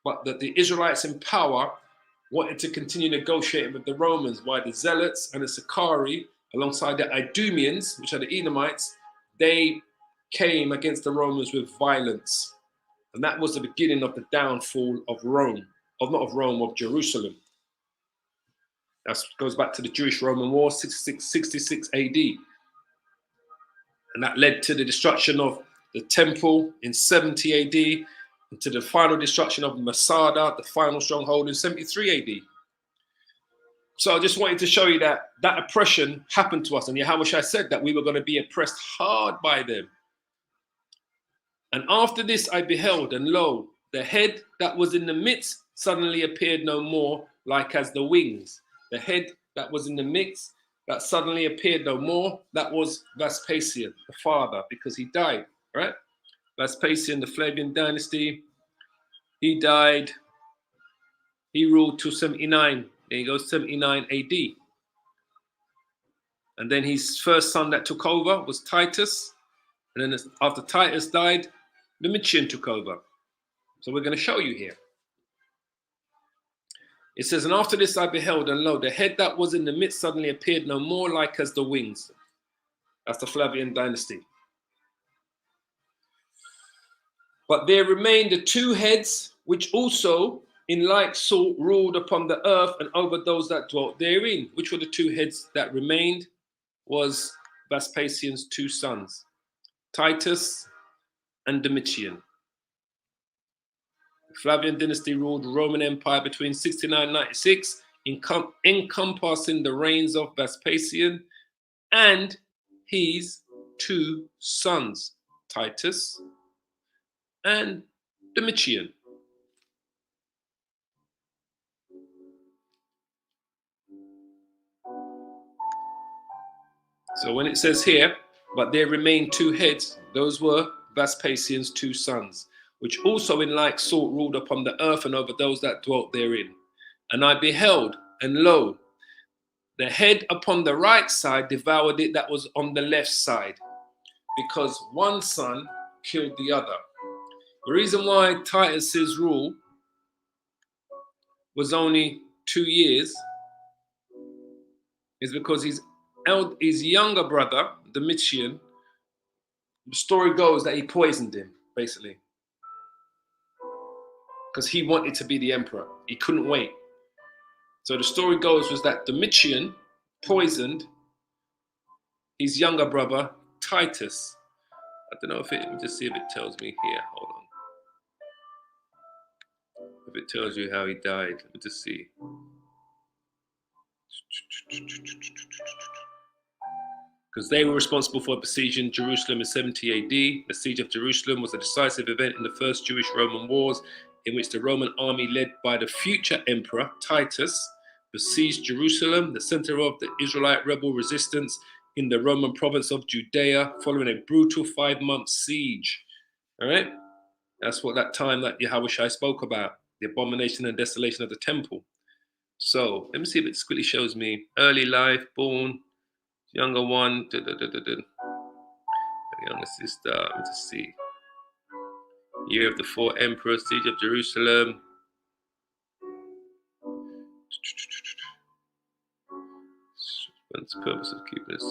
But the Israelites in power wanted to continue negotiating with the Romans, while the Zealots and the Sicarii, alongside the Idumeans, which are the Edomites, they came against the Romans with violence. And that was the beginning of the downfall of of Jerusalem. That goes back to the Jewish-Roman War, 66 AD. And that led to the destruction of the temple in 70 AD, and to the final destruction of Masada, the final stronghold in 73 AD. So I just wanted to show you that oppression happened to us. And Yahushua said that we were going to be oppressed hard by them. And after this I beheld, and lo, the head that was in the midst suddenly appeared no more, like as the wings. The head that was in the midst that suddenly appeared no more, that was Vespasian, the father, because he died, right? Vespasian, the Flavian dynasty, he died. He ruled till 79. There you go, 79 AD. And then his first son that took over was Titus. And then after Titus died, Domitian took over. So we're going to show you here. It says, and after this I beheld, and lo, the head that was in the midst suddenly appeared no more like as the wings. That's the Flavian dynasty. But there remained the two heads, which also in like sort ruled upon the earth and over those that dwelt therein. Which were the two heads that remained? Was Vespasian's two sons, Titus and Domitian. The Flavian dynasty ruled the Roman Empire between 69 and 96, encompassing the reigns of Vespasian and his two sons, Titus and Domitian. So when it says here, but there remained two heads, those were Vespasian's two sons, which also in like sort ruled upon the earth and over those that dwelt therein. And I beheld, and lo, the head upon the right side devoured it that was on the left side, because one son killed the other. The reason why Titus's rule was only 2 years is because his younger brother, Domitian, the story goes that he poisoned him, basically. Because he wanted to be the emperor. He couldn't wait. So the story goes was that Domitian poisoned his younger brother, Titus. I don't know if let me just see if it tells me here. Hold on. If it tells you how he died, let me just see. Because they were responsible for besieging Jerusalem in 70 AD. The siege of Jerusalem was a decisive event in the first Jewish-Roman wars, in which the Roman army led by the future emperor Titus besieged Jerusalem, the center of the Israelite rebel resistance in the Roman province of Judea, following a brutal 5-month siege. All right, that's what that time that Yahushua spoke about, the abomination and desolation of the temple. So let me see if it quickly shows me early life, born, younger one, the younger sister. Let me just see. Year of the 4 emperors, siege of Jerusalem. What's the purpose of keeping this?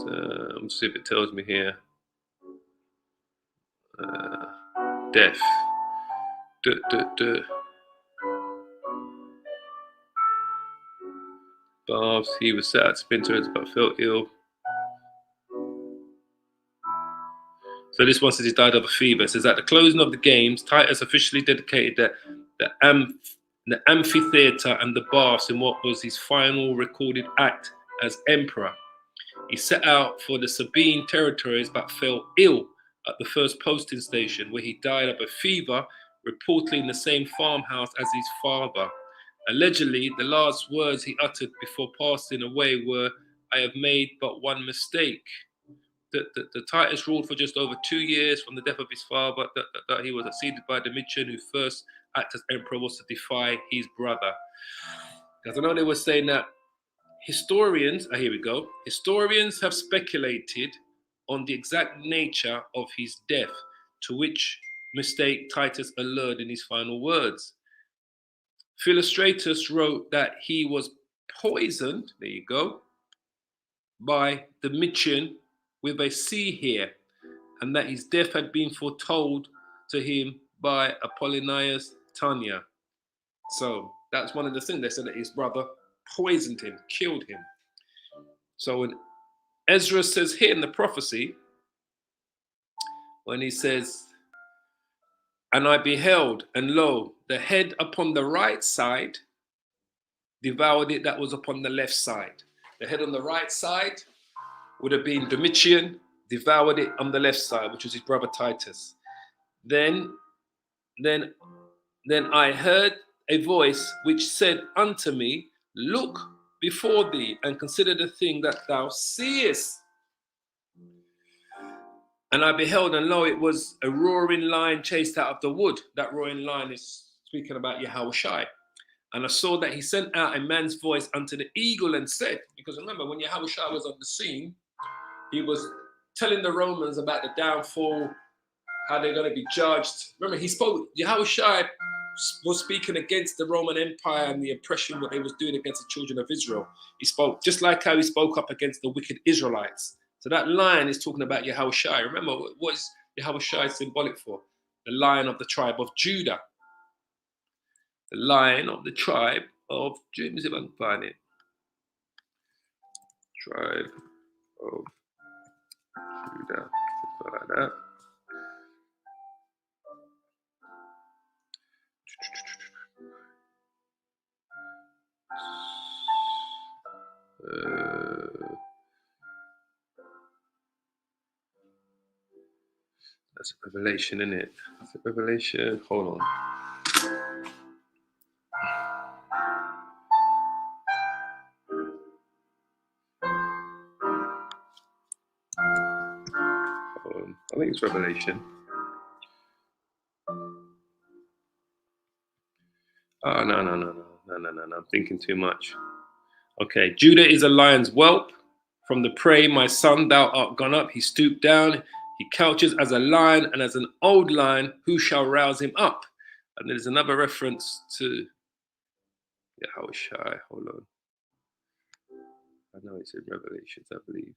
Let's see if it tells me here. Death. Baths. He was sad at splinters but felt ill. So this one says he died of a fever. It says at the closing of the games, Titus officially dedicated the amphitheater and the baths in what was his final recorded act as emperor. He set out for the Sabine territories but fell ill at the first posting station, where he died of a fever, reportedly in the same farmhouse as his father. Allegedly, the last words he uttered before passing away were, "I have made but one mistake." The Titus ruled for just over 2 years from the death of his father, that he was succeeded by Domitian, who first acted as emperor was to defy his brother. Because I know they were saying that historians, here we go, historians have speculated on the exact nature of his death, to which mistake Titus allured in his final words. Philostratus wrote that he was poisoned, there you go, by Domitian with a C here, and that his death had been foretold to him by Apollonius Tania. So that's one of the things. They said that his brother poisoned him, killed him. So when Esdras says here in the prophecy, when he says, and I beheld, and lo, the head upon the right side devoured it that was upon the left side. The head on the right side would have been Domitian, devoured it on the left side, which was his brother Titus. Then I heard a voice which said unto me, look before thee and consider the thing that thou seest. And I beheld, and lo, it was a roaring lion chased out of the wood. That roaring lion is speaking about Yahushua. And I saw that he sent out a man's voice unto the eagle and said, because remember, when Yahushua was on the scene, he was telling the Romans about the downfall, how they're going to be judged. Remember, he spoke, Yahushua was speaking against the Roman Empire and the oppression what they was doing against the children of Israel. He spoke just like how he spoke up against the wicked Israelites. So that lion is talking about Yahushua. Remember, what is Yahushua symbolic for? The lion of the tribe of Judah. The lion of the tribe of Judah. If I can find it. Tribe of Judah. Something like that. That's a revelation, isn't it? That's a revelation. Hold on. I think it's Revelation. Oh, no. I'm thinking too much. Okay. Judah is a lion's whelp. From the prey, my son, thou art gone up. He stooped down. He couches as a lion, and as an old lion, who shall rouse him up? And there's another reference to Yahushua. Hold on. I know it's in Revelations, I believe.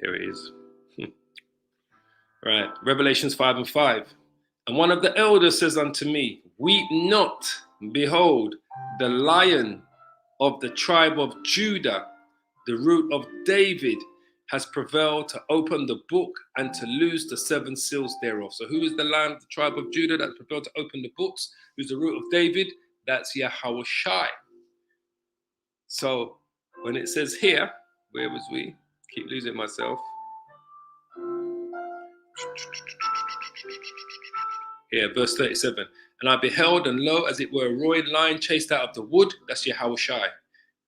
Here it is. Right, Revelations 5:5. And one of the elders says unto me, weep not, behold, the lion of the tribe of Judah, the root of David, has prevailed to open the book and to loose the 7 seals thereof. So who is the lion of the tribe of Judah that's prevailed to open the books? Who's the root of David? That's Yahushua. So when it says here, where was we? Keep losing myself. Here, verse 37. And I beheld, and lo, as it were a roaring lion chased out of the wood. That's Yahushua.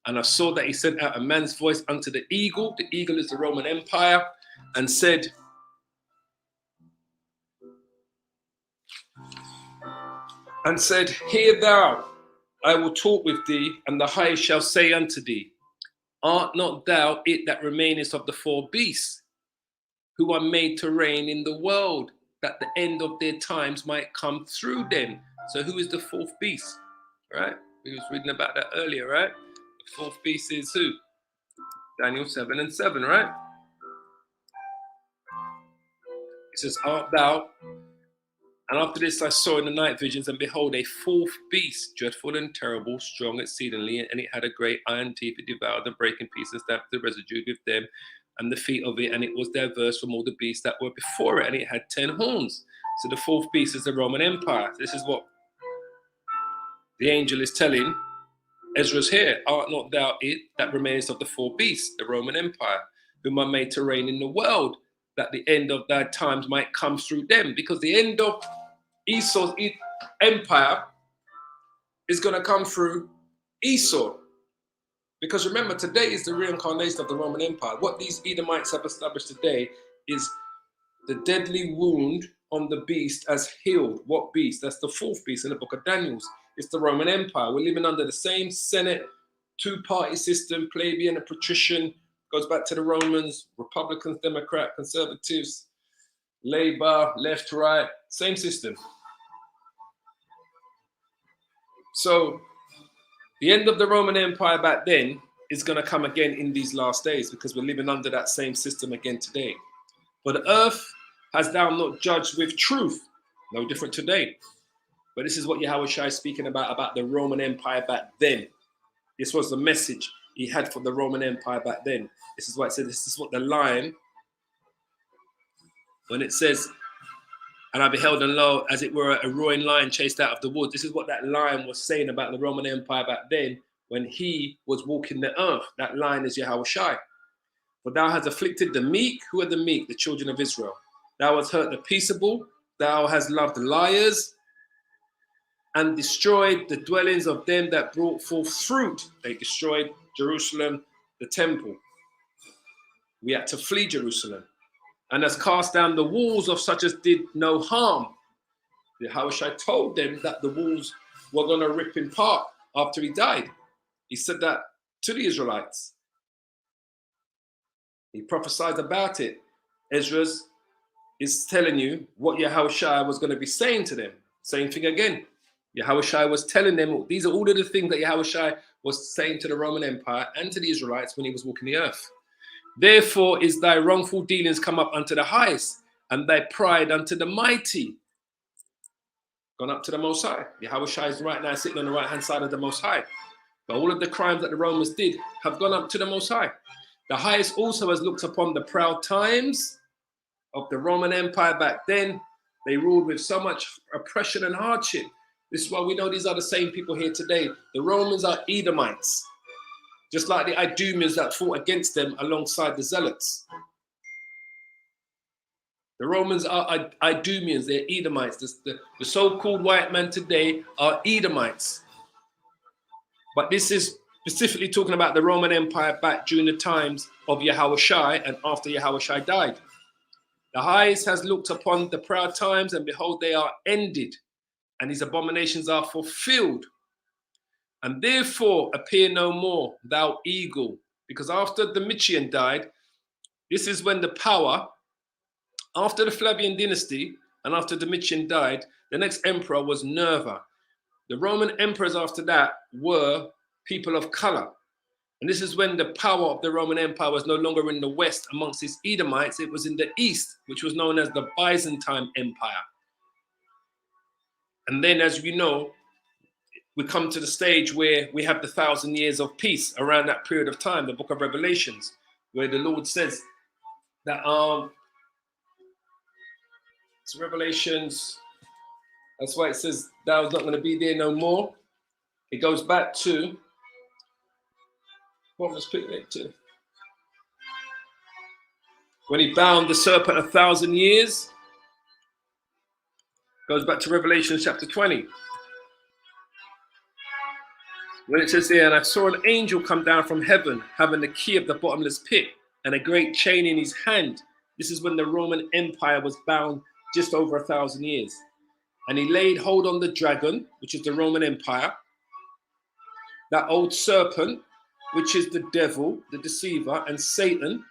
And I saw that he sent out a man's voice unto the eagle. The eagle is the Roman Empire. And said, hear thou, I will talk with thee, and the highest shall say unto thee, art not thou it that remainest of the 4 beasts, who are made to reign in the world, that the end of their times might come through them? So who is the 4th beast? Right? We was reading about that earlier, right? The 4th beast is who? Daniel 7:7, right? It says, art thou? And after this I saw in the night visions, and behold, a 4th beast, dreadful and terrible, strong exceedingly, and it had a great iron teeth. It devoured and brake in pieces, stamped the residue with them and the feet of it, and it was diverse from all the beasts that were before it, and it had 10 horns. So the 4th beast is the Roman Empire. This is what the angel is telling Esdras here. Art not thou it that remains of the 4 beasts, the Roman Empire, whom are made to reign in the world, that the end of thy times might come through them? Because the end of Esau's empire is going to come through Esau. Because remember, today is the reincarnation of the Roman Empire. What these Edomites have established today is the deadly wound on the beast as healed. What beast? That's the 4th beast in the book of Daniel. It's the Roman Empire. We're living under the same Senate, 2-party system, plebeian and patrician. Goes back to the Romans, Republicans, Democrat, Conservatives, Labour, left, right, same system. So the end of the Roman Empire back then is going to come again in these last days, because we're living under that same system again today. For the earth has thou not judged with truth. No different today. But this is what Yahushua is speaking about the Roman Empire back then. This was the message he had for the Roman Empire back then. This is what it said. This is what the lion, when it says, and I beheld, and lo, as it were a roaring lion chased out of the wood. This is what that lion was saying about the Roman Empire back then, when he was walking the earth. That lion is Yahushua. For thou hast afflicted the meek. Who are the meek? The children of Israel. Thou hast hurt the peaceable. Thou hast loved liars, and destroyed the dwellings of them that brought forth fruit. They destroyed Jerusalem, the temple. We had to flee Jerusalem. And has cast down the walls of such as did no harm. Yahushua told them that the walls were going to rip in part after he died. He said that to the Israelites. He prophesied about it. Esdras is telling you what Yahushua was going to be saying to them. Same thing again. Yahushua was telling them, these are all of the things that Yahushua was saying to the Roman Empire and to the Israelites when he was walking the earth. Therefore is thy wrongful dealings come up unto the highest, and thy pride unto the mighty. Gone up to the Most High. Yahushua is right now sitting on the right-hand side of the Most High. But all of the crimes that the Romans did have gone up to the Most High. The highest also has looked upon the proud times of the Roman Empire back then. They ruled with so much oppression and hardship. This is why we know these are the same people here today. The Romans are Edomites, just like the Idumeans that fought against them alongside the Zealots. The Romans are Idumeans, they're Edomites. The so-called white man today are Edomites. But this is specifically talking about the Roman Empire back during the times of Yahushua and after Yahushua died. The highest has looked upon the proud times, and behold, they are ended, and his abominations are fulfilled. And therefore appear no more, thou eagle. Because after Domitian died, this is when the power, after the Flavian dynasty, and after Domitian died, the next emperor was Nerva. The Roman emperors after that were people of color. And this is when the power of the Roman Empire was no longer in the west amongst its Edomites, it was in the east, which was known as the Byzantine Empire. And then, as we know, we come to the stage where we have the 1,000 years of peace around that period of time, the book of Revelations, where the Lord says that, it's Revelations, that's why it says, thou's not going to be there no more. It goes back to, what was it to? When he bound the serpent 1,000 years, goes back to Revelation chapter 20. When it says there, and I saw an angel come down from heaven, having the key of the bottomless pit and a great chain in his hand. This is when the Roman Empire was bound just over 1,000 years. And he laid hold on the dragon, which is the Roman Empire, that old serpent, which is the devil, the deceiver, and Satan,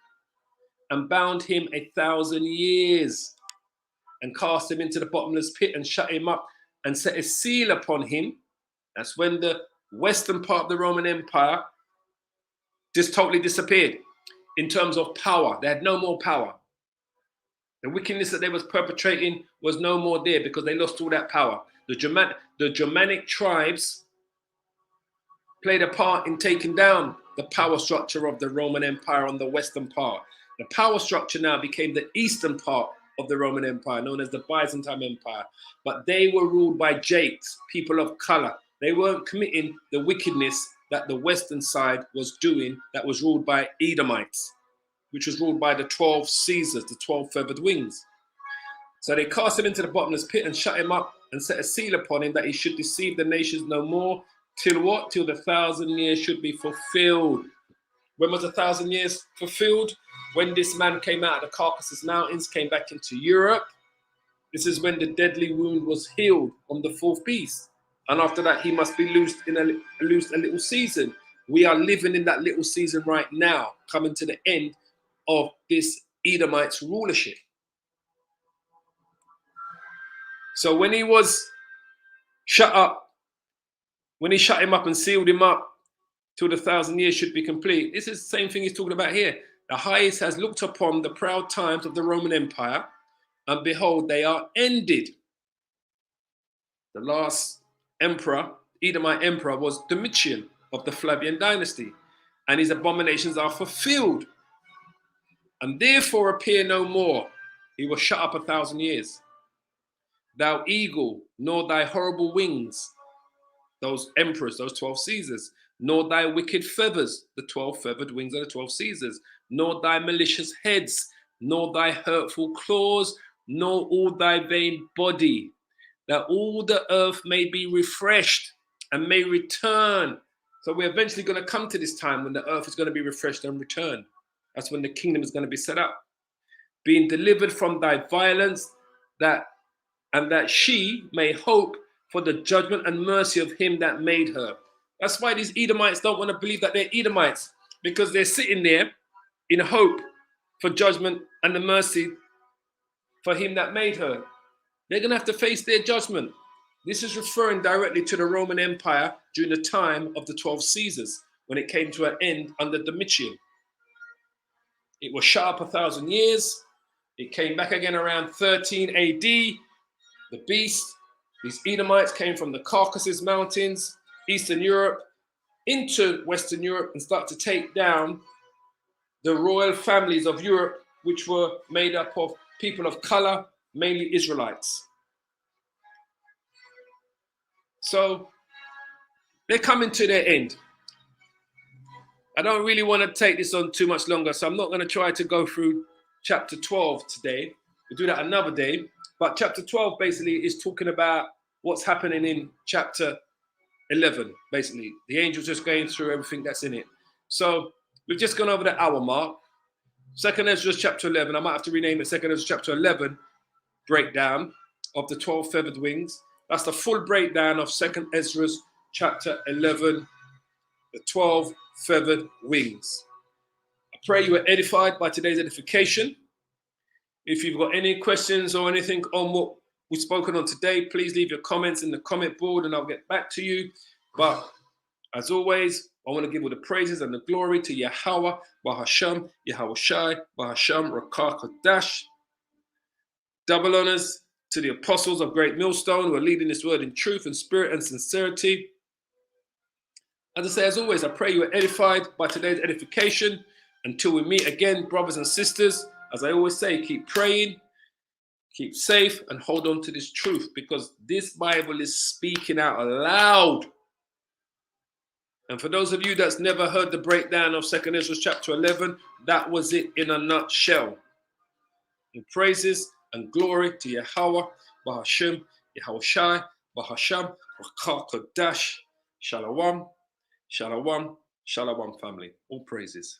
and bound him 1,000 years, and cast him into the bottomless pit, and shut him up, and set a seal upon him. That's when the western part of the Roman Empire just totally disappeared in terms of power. They had no more power. The wickedness that they was perpetrating was no more there because they lost all that power. The Germanic tribes played a part in taking down the power structure of the Roman Empire on the western part. The power structure now became the eastern part of the Roman Empire, known as the Byzantine Empire. But they were ruled by Jakes, people of color. They weren't committing the wickedness that the western side was doing, that was ruled by Edomites, which was ruled by the 12 Caesars, the 12 feathered wings. So they cast him into the bottomless pit and shut him up and set a seal upon him that he should deceive the nations no more. Till what? Till the 1,000 years should be fulfilled. When was 1,000 years fulfilled? When this man came out of the Caucasus Mountains, came back into Europe. This is when the deadly wound was healed on the fourth beast. And after that, he must be loosed a little season. We are living in that little season right now, coming to the end of this Edomites rulership. So when he was shut up, when he shut him up and sealed him up till the 1,000 years should be complete, this is the same thing he's talking about here. The highest has looked upon the proud times of the Roman Empire, and behold, they are ended. The last emperor, Edomite emperor, was Domitian of the Flavian dynasty, and his abominations are fulfilled, and therefore appear no more. He was shut up 1,000 years. Thou eagle, nor thy horrible wings, those emperors, those 12 Caesars, nor thy wicked feathers, the 12 feathered wings of the 12 Caesars, nor thy malicious heads, nor thy hurtful claws, nor all thy vain body, that all the earth may be refreshed and may return. So we're eventually going to come to this time when the earth is going to be refreshed and return. That's when the kingdom is going to be set up. Being delivered from thy violence, that she may hope for the judgment and mercy of him that made her. That's why these Edomites don't want to believe that they're Edomites, because they're sitting there in hope for judgment and the mercy for him that made her. They're going to have to face their judgment. This is referring directly to the Roman Empire during the time of the 12 Caesars, when it came to an end under Domitian. It was shut up 1,000 years. It came back again around 13 AD. The beast, these Edomites, came from the Caucasus Mountains, Eastern Europe, into Western Europe and started to take down the royal families of Europe, which were made up of people of color, mainly Israelites. So they're coming to their end. I don't really want to take this on too much longer, so I'm not going to try to go through chapter 12 today. We'll do that another day. But chapter 12 basically is talking about what's happening in chapter 11, basically. The angel's just going through everything that's in it. So we've just gone over the hour mark. 2nd Esdras chapter 11, I might have to rename it 2nd Esdras chapter 11 breakdown of the 12 feathered wings. That's the full breakdown of 2nd Esdras chapter 11, the 12 feathered wings. I pray you were edified by today's edification. If you've got any questions or anything on what we've spoken on today, please leave your comments in the comment board and I'll get back to you. But as always, I want to give all the praises and the glory to Yahweh, Bahasham, Yahweh Shai, Bahasham, Rakah Kodash. Double honors to the apostles of Great Millstone who are leading this word in truth and spirit and sincerity. As I say, as always, I pray you are edified by today's edification. Until we meet again, brothers and sisters, as I always say, keep praying, keep safe, and hold on to this truth, because this Bible is speaking out aloud. And for those of you that's never heard the breakdown of 2nd Esdras chapter 11, that was it in a nutshell. In praises and glory to Yahweh, Bahasham, Yahweh Shai, Bahasham, Rakah Kodash, Shalom, Shalom, Shalom family. All praises.